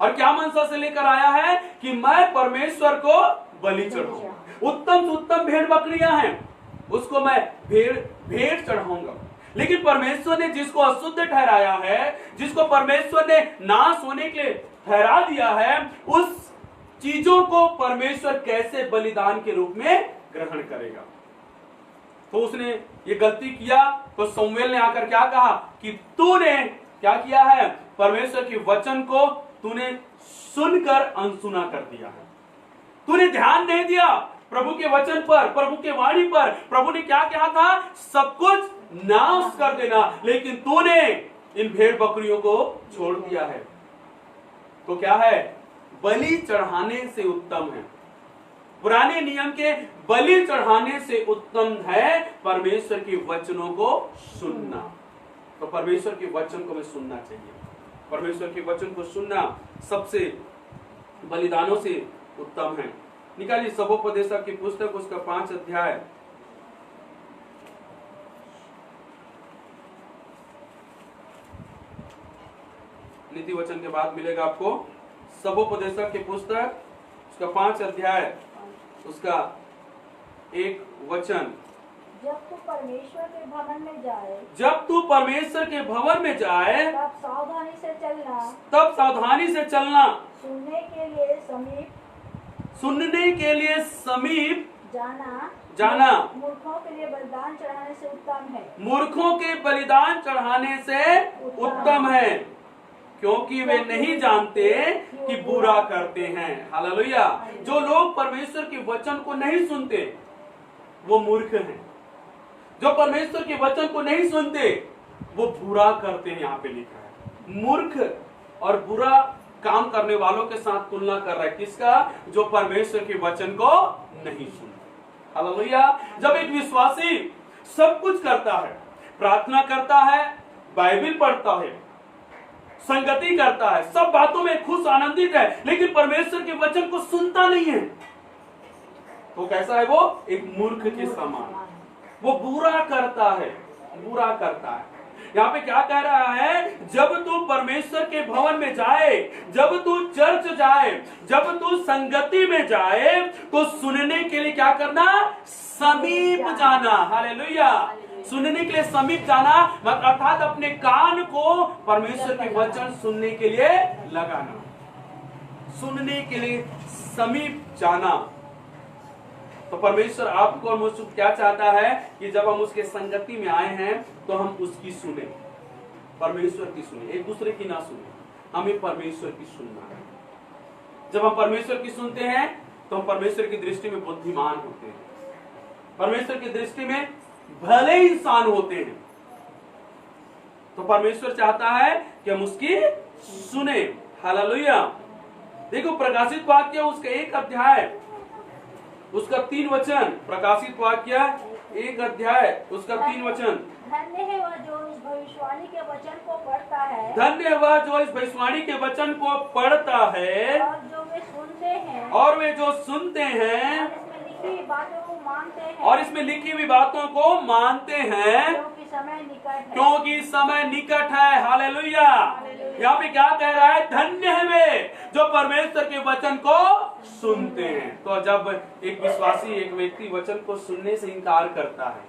और क्या मनसा से लेकर आया है कि मैं परमेश्वर को बलि चढ़ाऊंगा। उत्तम से उत्तम भेड़ बकरियां हैं, उसको मैं भेड़ चढ़ाऊंगा। लेकिन परमेश्वर ने जिसको अशुद्ध ठहराया है, जिसको परमेश्वर ने नाश होने के लिए ठहरा दिया है, उस चीजों को परमेश्वर कैसे बलिदान के रूप में ग्रहण करेगा? तो उसने ये गलती किया। तो शमूएल ने आकर क्या कहा कि तूने क्या किया है? परमेश्वर के वचन को तूने सुनकर अनसुना कर दिया है। तूने ध्यान नहीं दिया प्रभु के वचन पर, प्रभु के वाणी पर। प्रभु ने क्या कहा था? सब कुछ नाश कर देना, लेकिन तूने इन भेड़ बकरियों को छोड़ दिया है। तो क्या है? बलि चढ़ाने से उत्तम है, पुराने नियम के बलि चढ़ाने से उत्तम है परमेश्वर के वचनों को सुनना। तो परमेश्वर के वचन को हमें सुनना चाहिए। परमेश्वर के वचन को सुनना सबसे बलिदानों से उत्तम है। निकालिए सबोपदेशक की पुस्तक, उसका 5 अध्याय, नीति वचन के बाद मिलेगा आपको। सबोपदेशक की पुस्तक, उसका 5 अध्याय, उसका 1 वचन। जब तू परमेश्वर के भवन में जाए, जब तू परमेश्वर के भवन में जाए, तब सावधानी से चलना, तब सावधानी से चलना, सुनने के लिए समीप जाना मूर्खों के लिए बलिदान चढ़ाने से उत्तम है। मूर्खों के बलिदान चढ़ाने से उत्तम है, क्योंकि वे नहीं जानते कि बुरा करते हैं। हालेलुया। जो लोग परमेश्वर के वचन को नहीं सुनते वो मूर्ख हैं। जो परमेश्वर के वचन को नहीं सुनते वो बुरा करते हैं। यहाँ पे लिखा है मूर्ख और बुरा काम करने वालों के साथ तुलना कर रहा है। किसका? जो परमेश्वर के वचन को नहीं सुनते। हालेलुया। जब एक विश्वासी सब कुछ करता है, प्रार्थना करता है, बाइबल पढ़ता है, संगति करता है, सब बातों में खुश आनंदित है, लेकिन परमेश्वर के वचन को सुनता नहीं है, तो कैसा है? वो एक मूर्ख के समान, वो बुरा करता है, बुरा करता है। यहाँ पे क्या कह रहा है? जब तू परमेश्वर के भवन में जाए, जब तू चर्च जाए, जब तू संगति में जाए, तो सुनने के लिए क्या करना? समीप जाना। हालेलुया। सुनने के लिए समीप जाना, अर्थात अपने कान को परमेश्वर के वचन सुनने के लिए लगाना। सुनने के लिए समीप जाना। तो परमेश्वर आपको और मुझसे क्या चाहता है कि जब हम उसके संगति में आए हैं तो हम उसकी सुने, परमेश्वर की सुने, एक दूसरे की ना सुने, हमें परमेश्वर की सुनना है। जब हम परमेश्वर की सुनते हैं तो हम परमेश्वर की दृष्टि में बुद्धिमान होते हैं, परमेश्वर की दृष्टि में भले इंसान होते हैं। तो परमेश्वर चाहता है कि हम उसकी सुने। हालेलुया। देखो प्रकाशित वाक्य उसका 1 अध्याय उसका 3 वचन, प्रकाशित वाक्य 1 अध्याय उसका 3 वचन। धन्य है वह जो इस भविष्यवाणी के वचन को पढ़ता है, धन्य है वह जो इस भविष्यवाणी के वचन को पढ़ता है और जो वे सुनते हैं, और वे जो सुनते हैं और इसमें लिखी हुई बातों को मानते हैं, और इसमें लिखी हुई बातों को मानते हैं, क्योंकि समय निकट है। क्योंकि समय निकट है। हालेलुया। यहाँ पे क्या कह रहा है? धन्य है वे जो परमेश्वर के वचन को सुनते हैं। तो जब एक विश्वासी, एक व्यक्ति वचन को सुनने से इनकार करता है,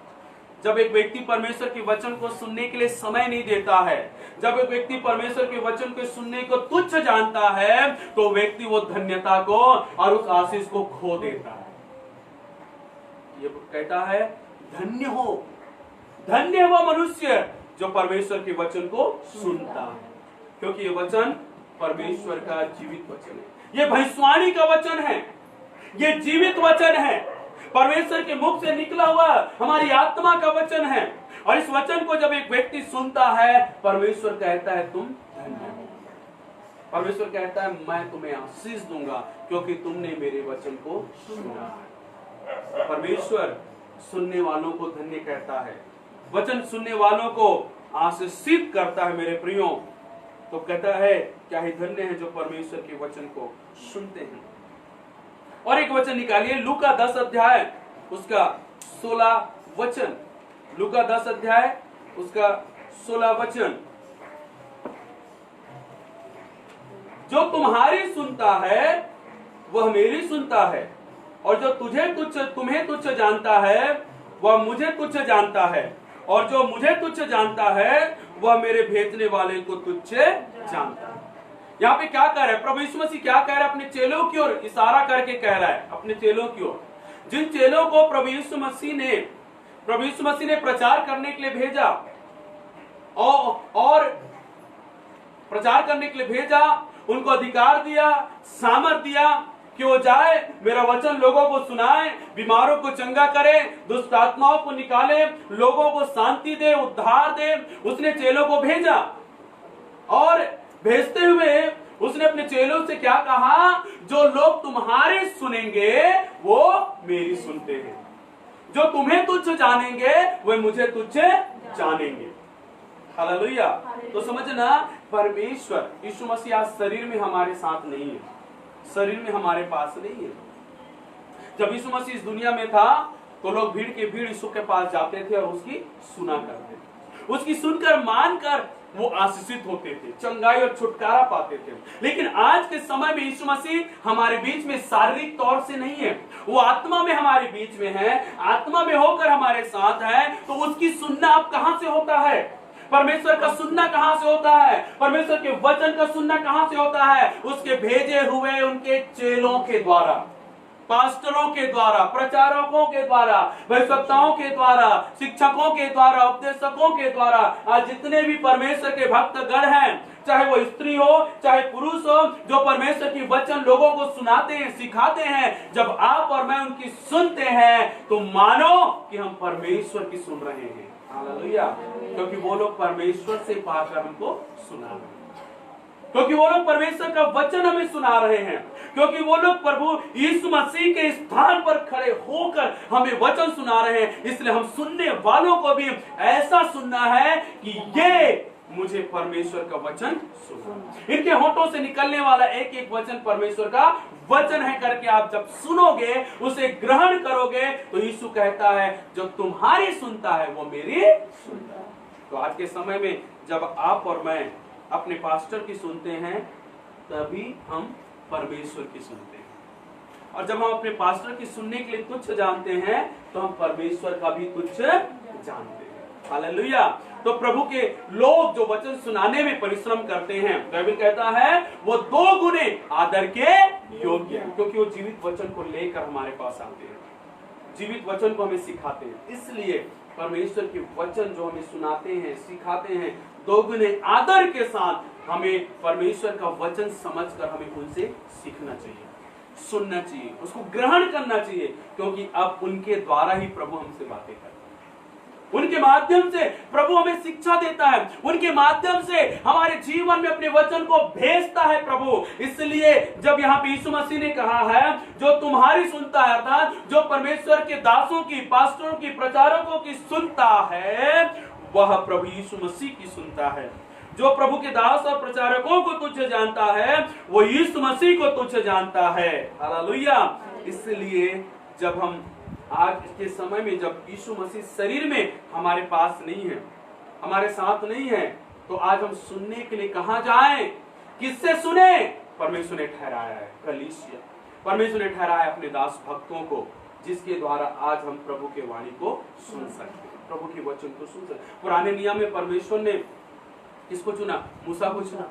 जब एक व्यक्ति परमेश्वर के वचन को सुनने के लिए समय नहीं देता है, जब एक व्यक्ति परमेश्वर के वचन को सुनने को तुच्छ जानता है, तो व्यक्ति वो धन्यता को और उस आशीष को खो देता है। ये कहता है धन्य हो, धन्य वो मनुष्य जो परमेश्वर के वचन को सुनता है, क्योंकि ये वचन परमेश्वर का जीवित वचन है। ये भविष्यवाणी का वचन है, ये जीवित वचन है, परमेश्वर के मुख से निकला हुआ हमारी आत्मा का वचन है। और इस वचन को जब एक व्यक्ति सुनता है, परमेश्वर कहता है तुम धन्य हो। परमेश्वर कहता है मैं तुम्हें आशीष दूंगा क्योंकि तुमने मेरे वचन को सुना है। परमेश्वर सुनने वालों को धन्य कहता है, वचन सुनने वालों को आशीषित करता है। मेरे प्रियो, तो कहता है क्या ही धन्य है जो परमेश्वर के वचन को सुनते हैं। और एक वचन निकालिए, लूका 10 अध्याय उसका 16 वचन। लूका 10 अध्याय उसका 16 वचन। जो तुम्हारी सुनता है वह मेरी सुनता है, और जो तुम्हें तुच्छ जानता है वह मुझे तुच्छ जानता है, और जो मुझे तुच्छ जानता है वह मेरे भेजने वाले को तुच्छ जानता है। यहाँ पे क्या कह रहा है प्रभु यीशु मसीह? क्या कह रहा है? अपने चेलों की ओर इशारा करके कह रहा है, अपने चेलों की ओर, जिन चेलों को प्रभु यीशु मसीह ने प्रचार करने के लिए भेजा और प्रचार करने के लिए भेजा, उनको अधिकार दिया, सामर्थ दिया कि वो जाए, मेरा वचन लोगों को सुनाए, बीमारों को चंगा करे, दुष्ट आत्माओं को निकाले, लोगों को शांति दे, उद्धार दे। उसने चेलों को भेजा, और भेजते हुए उसने अपने चेलों से क्या कहा? जो लोग तुम्हारे सुनेंगे वो मेरी सुनते हैं, जो तुम्हें तुच्छ जानेंगे वे मुझे तुच्छ जानेंगे। हालेलुया। तो समझना, परमेश्वर यीशु मसीह आज शरीर में हमारे साथ नहीं है, शरीर में हमारे पास नहीं है। जब यीशु मसीह इस दुनिया में था तो लोग भीड़ के भीड़ यीशु के पास जाते थे और उसकी सुना करते थे, उसकी सुनकर मानकर वो आशीषित होते थे, चंगाई और छुटकारा पाते थे। लेकिन आज के समय में यीशु मसीह हमारे बीच में शारीरिक तौर से नहीं है, वो आत्मा में हमारे बीच में है, आत्मा में होकर हमारे साथ है। तो उसकी सुनना अब कहां से होता है? परमेश्वर का सुनना कहां से होता है? परमेश्वर के वचन का सुनना कहां से होता है? उसके भेजे हुए उनके चेलों के द्वारा, पास्टरों के द्वारा, प्रचारकों के द्वारा, भविष्यवक्ताओं के द्वारा, शिक्षकों के द्वारा, उपदेशकों के द्वारा। आज जितने भी परमेश्वर के भक्तगण हैं, चाहे वो स्त्री हो चाहे पुरुष हो, जो परमेश्वर की वचन लोगों को सुनाते हैं, सिखाते हैं, जब आप और मैं उनकी सुनते हैं तो मानो कि हम परमेश्वर की सुन रहे हैं। हालेलुया। क्योंकि वो लोग परमेश्वर से पाकर हमको सुना रहे हैं, क्योंकि वो लोग परमेश्वर का वचन हमें सुना रहे हैं, क्योंकि वो लोग प्रभु यीशु मसीह के स्थान पर खड़े होकर हमें वचन सुना रहे हैं। इसलिए हम सुनने वालों को भी ऐसा सुनना है कि ये मुझे परमेश्वर का वचन सुना। इनके होठों से निकलने वाला एक एक वचन परमेश्वर का वचन है करके आप जब सुनोगे, उसे ग्रहण करोगे, तो यीशु कहता है जो तुम्हारी सुनता है वो मेरी सुनता है। तो आज के समय में जब आप और मैं अपने पास्टर की सुनते हैं, तभी हम परमेश्वर की सुनते हैं। और जब हम अपने पास्टर की सुनने के लिए तुच्छ जानते हैं, तो हम परमेश्वर का भी तुच्छ जानते हैं। हालेलुया। तो प्रभु के लोग जो वचन सुनाने में परिश्रम करते हैं, बाइबल कहता है वो 2 गुने आदर के योग्य हैं, क्योंकि वो जीवित वचन को लेकर हमारे पास आते हैं। जीवित वचन को हमें सिखाते हैं। इसलिए परमेश्वर के वचन जो हमें सुनाते हैं, सिखाते हैं, दोगुने आदर के साथ हमें परमेश्वर का वचन समझकर हमें उनसे सीखना चाहिए, सुनना चाहिए, उसको ग्रहण करना चाहिए, क्योंकि अब उनके द्वारा ही प्रभु हमसे बातें करते हैं। उनके माध्यम से प्रभु हमें शिक्षा देता है, उनके माध्यम से हमारे जीवन में अपने वचन को भेजता है प्रभु। इसलिए जब यहाँ पे यीशु मसीह ने कहा है, जो तुम्हारी सुनता है, अर्थात जो परमेश्वर के दासों की, पास्टरों की, प्रचारकों की सुनता है, वह प्रभु यीशु मसीह की सुनता है। जो प्रभु के दास और प्रचारकों को तुच्छ जानता है, वो यीशु मसीह को तुच्छ जानता है। हालेलुया। इसलिए जब हम आज के समय में, जब यीशु मसीह शरीर में हमारे पास नहीं है, हमारे साथ नहीं है, तो आज हम सुनने के लिए कहां जाएं? किससे सुने? परमेश्वर ने ठहराया है कलीसिया, परमेश्वर ने ठहराया है अपने दास भक्तों को, जिसके द्वारा आज हम प्रभु के वाणी को सुन सकते हैं, प्रभु के वचन को सुन सकते हैं। पुराने नियम में परमेश्वर ने किसको चुना? मूसा को चुना।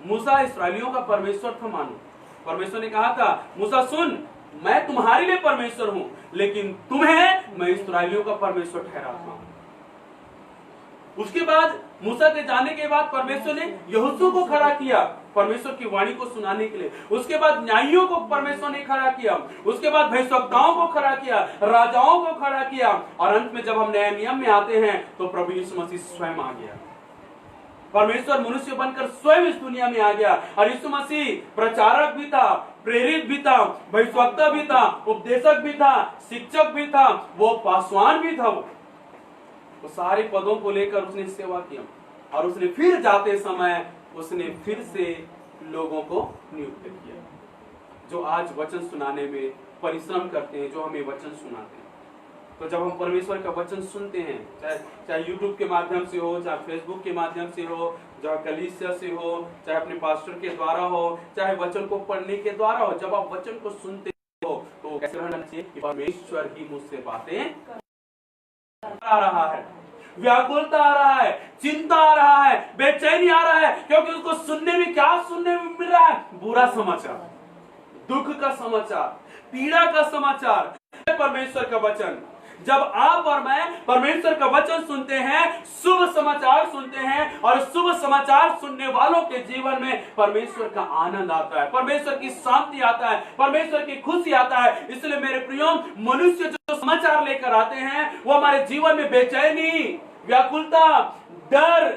मूसा इस्राएलियों का परमेश्वर था मानो। परमेश्वर ने कहा था, मूसा सुन, मैं तुम्हारे लिए परमेश्वर हूं, लेकिन तुम्हें मैं इस्राएलियों का परमेश्वर ठहराता हूं। उसके बाद मूसा के जाने के बाद परमेश्वर ने यहोशू को खड़ा किया परमेश्वर की वाणी को सुनाने के लिए। उसके बाद न्यायियों को परमेश्वर ने खड़ा किया, उसके बाद भविष्यवक्ताओं को खड़ा किया, राजाओं को खड़ा किया, और अंत में जब हम नए नियम में आते हैं तो प्रभु यीशु मसीह स्वयं आ गया। परमेश्वर मनुष्य बनकर स्वयं इस दुनिया में आ गया, और यीशु मसीह प्रचारक भी था, प्रेरित भी था, भविष्यवक्ता भी था, उपदेशक भी था, शिक्षक भी था, वो पासवान भी था। वो सारे पदों को लेकर उसने सेवा किया, और उसने फिर जाते समय उसने फिर से लोगों को नियुक्त किया, जो आज वचन सुनाने में परिश्रम करते हैं, जो हमें वचन सुनाते हैं। तो जब हम परमेश्वर का वचन सुनते हैं, चाहे यूट्यूब के माध्यम से हो, चाहे फेसबुक के माध्यम से हो, चाहे कलीसिया से हो, चाहे अपने पास्टर के द्वारा हो, चाहे वचन को पढ़ने के द्वारा हो, जब आप वचन को सुनते हो तो कैसे रहना चाहिए कि परमेश्वर ही मुझसे बातें आ रहा है, व्याकुलता आ रहा है, चिंता आ रहा है, बेचैनी आ रहा है, क्योंकि उसको सुनने में क्या सुनने में मिल रहा है? बुरा समाचार, दुख का समाचार, पीड़ा का समाचार। परमेश्वर का वचन, जब आप और मैं परमेश्वर का वचन सुनते हैं, शुभ समाचार सुनते हैं, और शुभ समाचार सुनने वालों के जीवन में परमेश्वर का आनंद आता है, परमेश्वर की शांति आता है, परमेश्वर की खुशी आता है। इसलिए मेरे प्रियो, मनुष्य जो समाचार लेकर आते हैं वो हमारे जीवन में बेचैनी, व्याकुलता, डर,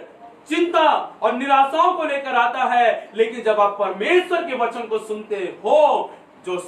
चिंता और निराशाओं को लेकर आता है। लेकिन जब आप परमेश्वर के वचन को सुनते हो, जो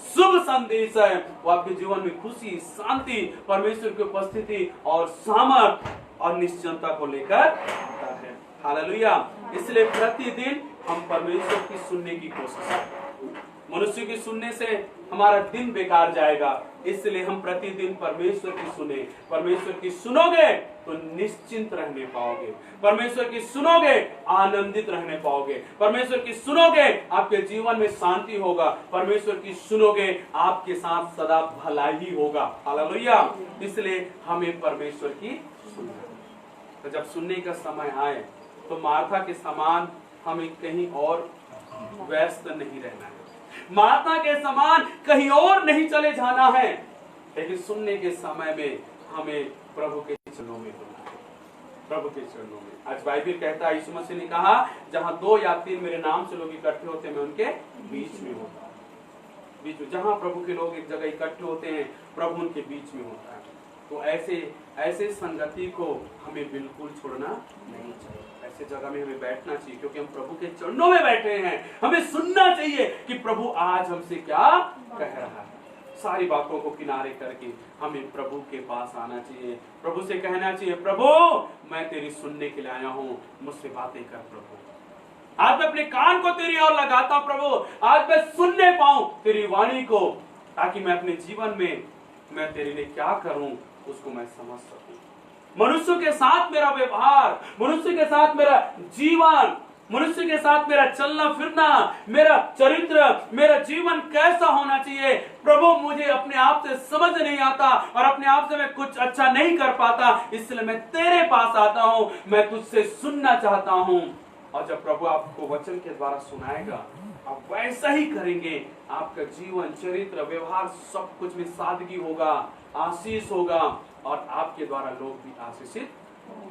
शुभ संदेश है, वो आपके जीवन में खुशी, शांति, परमेश्वर की उपस्थिति और सामर्थ और निश्चलता को लेकर आता है। हालेलुया। इसलिए प्रतिदिन हम परमेश्वर की सुनने की कोशिश करें। मनुष्य की सुनने से हमारा दिन बेकार जाएगा, इसलिए हम प्रतिदिन परमेश्वर की सुने। परमेश्वर की सुनोगे तो निश्चिंत रहने पाओगे, परमेश्वर की सुनोगे आनंदित रहने पाओगे, परमेश्वर की सुनोगे आपके जीवन में शांति होगा, परमेश्वर की सुनोगे आपके साथ सदा भलाई होगा। हालेलुया। इसलिए हमें परमेश्वर की सुनना। तो जब सुनने का समय आए तो मार्था के समान हमें कहीं और व्यस्त नहीं रहना है, मार्था के समान कहीं और नहीं चले जाना है, लेकिन सुनने के समय में हमें प्रभु के चरणों में होना है, प्रभु के चरणों में। आज बाइबल कहता है, यीशु मसीह ने कहा, जहां 2 या 3 मेरे नाम से लोग इकट्ठे होते हैं, मैं उनके बीच में होता हूं। बीच में, जहां प्रभु के लोग एक जगह इकट्ठे होते हैं, प्रभु उनके बीच में होता है। तो ऐसे संगति को हमें बिल्कुल छोड़ना नहीं चाहिए, ऐसे जगह में हमें बैठना चाहिए, क्योंकि हम प्रभु के चरणों में बैठे हैं। हमें सुनना चाहिए कि प्रभु आज हमसे क्या कह रहा है। सारी बातों को किनारे करके हमें प्रभु के पास आना चाहिए, प्रभु से कहना चाहिए, प्रभु मैं तेरी सुनने के लिए आया हूँ, मुझसे बातें कर प्रभु। आज मैं अपने कान को तेरी ओर लगाता हूँ प्रभु, आज मैं सुनने पाऊं तेरी वाणी को, ताकि मैं अपने जीवन में मैं तेरे लिए क्या करूं उसको मैं समझ सकूं। मनुष्य के साथ मेरा व्यवहार, मनुष्य के साथ मेरा जीवन, मनुष्य के साथ मेरा चलना फिरना, मेरा चरित्र, मेरा जीवन कैसा होना चाहिए, प्रभु मुझे अपने आप से समझ नहीं आता, और अपने आप से मैं कुछ अच्छा नहीं कर पाता, इसलिए मैं तेरे पास आता हूं, मैं तुझसे सुनना चाहता हूं। और जब प्रभु आपको वचन के द्वारा सुनाएगा, आप वैसा ही करेंगे, आपका जीवन, चरित्र, व्यवहार सब कुछ में सादगी होगा, आशीष होगा, और आपके द्वारा लोग भी आशीषित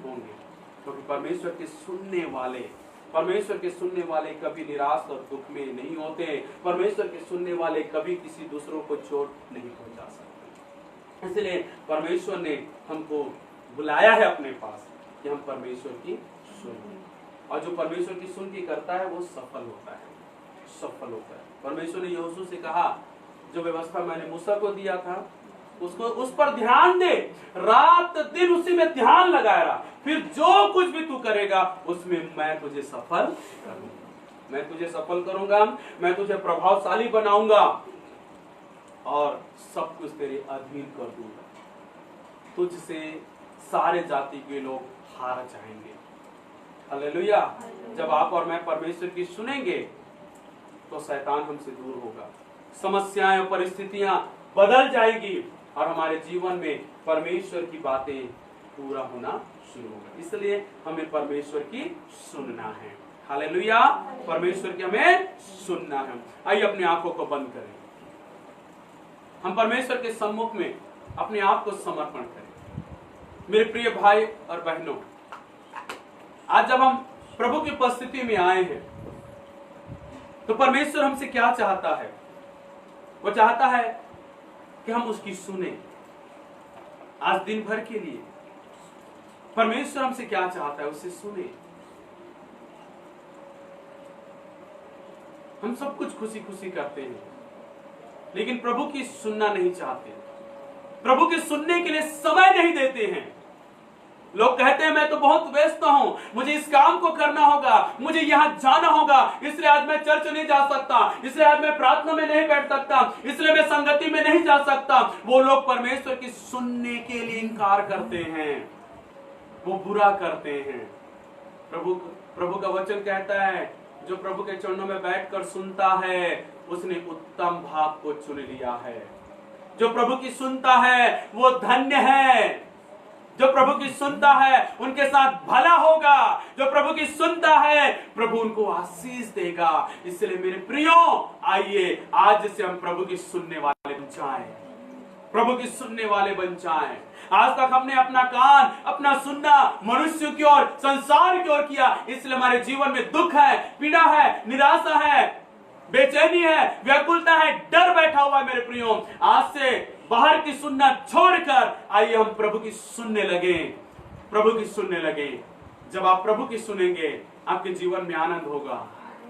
होंगे। क्योंकि परमेश्वर के सुनने वाले कभी निराश और दुख में नहीं होते। परमेश्वर के सुनने वाले कभी किसी दूसरों को चोट नहीं पहुंचा सकते। इसलिए परमेश्वर ने हमको बुलाया है अपने पास कि हम परमेश्वर की सुने, और जो परमेश्वर की सुनती करता है वो सफल होता है। परमेश्वर ने यहोशू से कहा, जो व्यवस्था मैंने मूसा को दिया था उसको, उस पर ध्यान दे, रात दिन उसी में ध्यान लगाया रहा, फिर जो कुछ भी तू करेगा उसमें मैं तुझे सफल करूंगा, मैं तुझे प्रभावशाली बनाऊंगा और सब कुछ तेरे अधीन कर दूंगा। तुझसे सारे जाति के लोग हार जाएंगे। हालेलुया। जब आप और मैं परमेश्वर की सुनेंगे तो शैतान हमसे दूर होगा, समस्याएं और परिस्थितियां बदल जाएगी, और हमारे जीवन में परमेश्वर की बातें पूरा होना शुरू होगा। इसलिए हमें परमेश्वर की सुनना है। हालेलुया। परमेश्वर की हमें सुनना है। आइए अपनी आंखों को बंद करें, हम परमेश्वर के सम्मुख में अपने आप को समर्पण करें। मेरे प्रिय भाई और बहनों, आज जब हम प्रभु की उपस्थिति में आए हैं तो परमेश्वर हमसे क्या चाहता है? वो चाहता है कि हम उसकी सुने। आज दिन भर के लिए परमेश्वर हमसे क्या चाहता है? उसे सुने। हम सब कुछ खुशी खुशी करते हैं, लेकिन प्रभु की सुनना नहीं चाहते, प्रभु के सुनने के लिए समय नहीं देते हैं। लोग कहते हैं मैं तो बहुत व्यस्त हूं, मुझे इस काम को करना होगा, मुझे यहां जाना होगा, इसलिए आज मैं चर्च नहीं जा सकता, इसलिए आज मैं प्रार्थना में नहीं बैठ सकता, इसलिए मैं संगति में नहीं जा सकता। वो लोग परमेश्वर की सुनने के लिए इनकार करते हैं, वो बुरा करते हैं। प्रभु का वचन कहता है, जो प्रभु के चरणों में बैठकर सुनता है उसने उत्तम भाग को चुन लिया है। जो प्रभु की सुनता है वो धन्य है। जो प्रभु की सुनता है उनके साथ भला होगा। जो प्रभु की सुनता है प्रभु उनको आशीष देगा। इसलिए मेरे प्रियो, आइए आज से हम प्रभु की सुनने वाले बन जाएं, प्रभु की सुनने वाले बन जाएं। आज तक हमने अपना कान, अपना सुनना मनुष्य की ओर, संसार की ओर किया, इसलिए हमारे जीवन में दुख है, पीड़ा है, निराशा है, बेचैनी है, व्याकुलता है, डर बैठा हुआ है। मेरे प्रियो, आज से बाहर की सुनना छोड़कर आइए हम प्रभु की सुनने लगे, प्रभु की सुनने लगे। जब आप प्रभु की सुनेंगे आपके जीवन में आनंद होगा,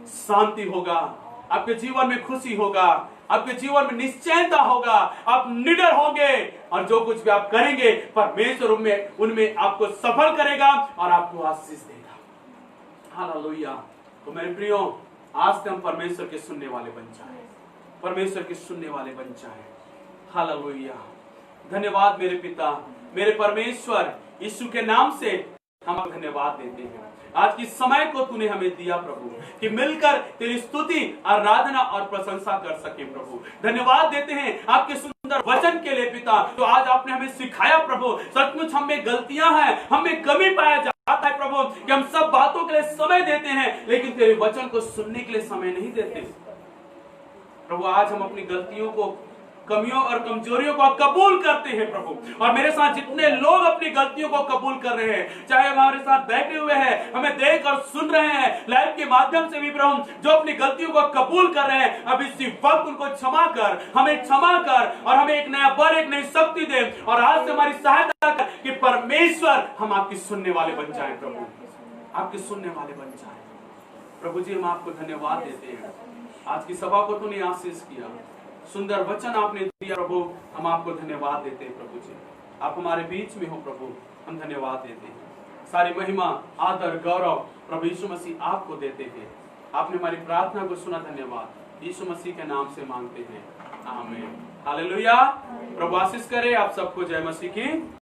शांति होगा, आपके जीवन में खुशी होगा, आपके जीवन में निश्चयता होगा, आप निडर होंगे, और जो कुछ भी आप करेंगे परमेश्वर उनमें आपको सफल करेगा और आपको आशीष देगा। हालेलुया। तो मेरे प्रियो, आज से हम परमेश्वर के सुनने वाले बन जाएं, परमेश्वर के सुनने वाले बन जाएं। हालेलुया। धन्यवाद मेरे पिता, मेरे परमेश्वर, यीशु के नाम से हम धन्यवाद देते हैं। आज की समय को तूने हमें दिया प्रभु, कि मिलकर तेरी स्तुति, आराधना और प्रशंसा कर सके प्रभु। धन्यवाद देते हैं आपके सुंदर वचन के लिए पिता, तो आज आपने हमें सिखाया प्रभु। सचमुच हम में गलतियां हैं, हम में कमी पाया जाता है प्रभु, कि हम सब बातों के लिए समय देते हैं लेकिन तेरे वचन को सुनने के लिए समय नहीं देते प्रभु। आज हम अपनी गलतियों को, कमियों और कमजोरियों को कबूल करते हैं प्रभु। और मेरे साथ जितने लोग अपनी गलतियों को कबूल कर रहे हैं, चाहे हमारे साथ बैठे हुए हैं, हमें देख और सुन रहे हैं लाइव के माध्यम से भी प्रभु, जो अपनी गलतियों को कबूल कर रहे हैं, अब इसी वक्त उनको क्षमा कर, हमें क्षमा कर, और हमें एक नया बर, एक नई शक्ति दे, और आज से हमारी सहायता कर कि परमेश्वर हम आपकी सुनने वाले बन जाए प्रभु, आपके सुनने वाले बन जाए प्रभु जी। हम आपको धन्यवाद देते हैं, आज की सभा को तूने आशीष किया, सुंदर वचन आपने दिया प्रभु। हम आपको धन्यवाद देते हैं प्रभु जी। आप हमारे बीच में हो प्रभु, हम धन्यवाद देते हैं। सारी महिमा, आदर, गौरव प्रभु यीशु मसीह आपको देते हैं। आपने हमारी प्रार्थना को सुना, धन्यवाद। यीशु मसीह के नाम से मांगते हैं, आमीन। हालेलुया। प्रभु आशीष करे आप सबको। जय मसीह की।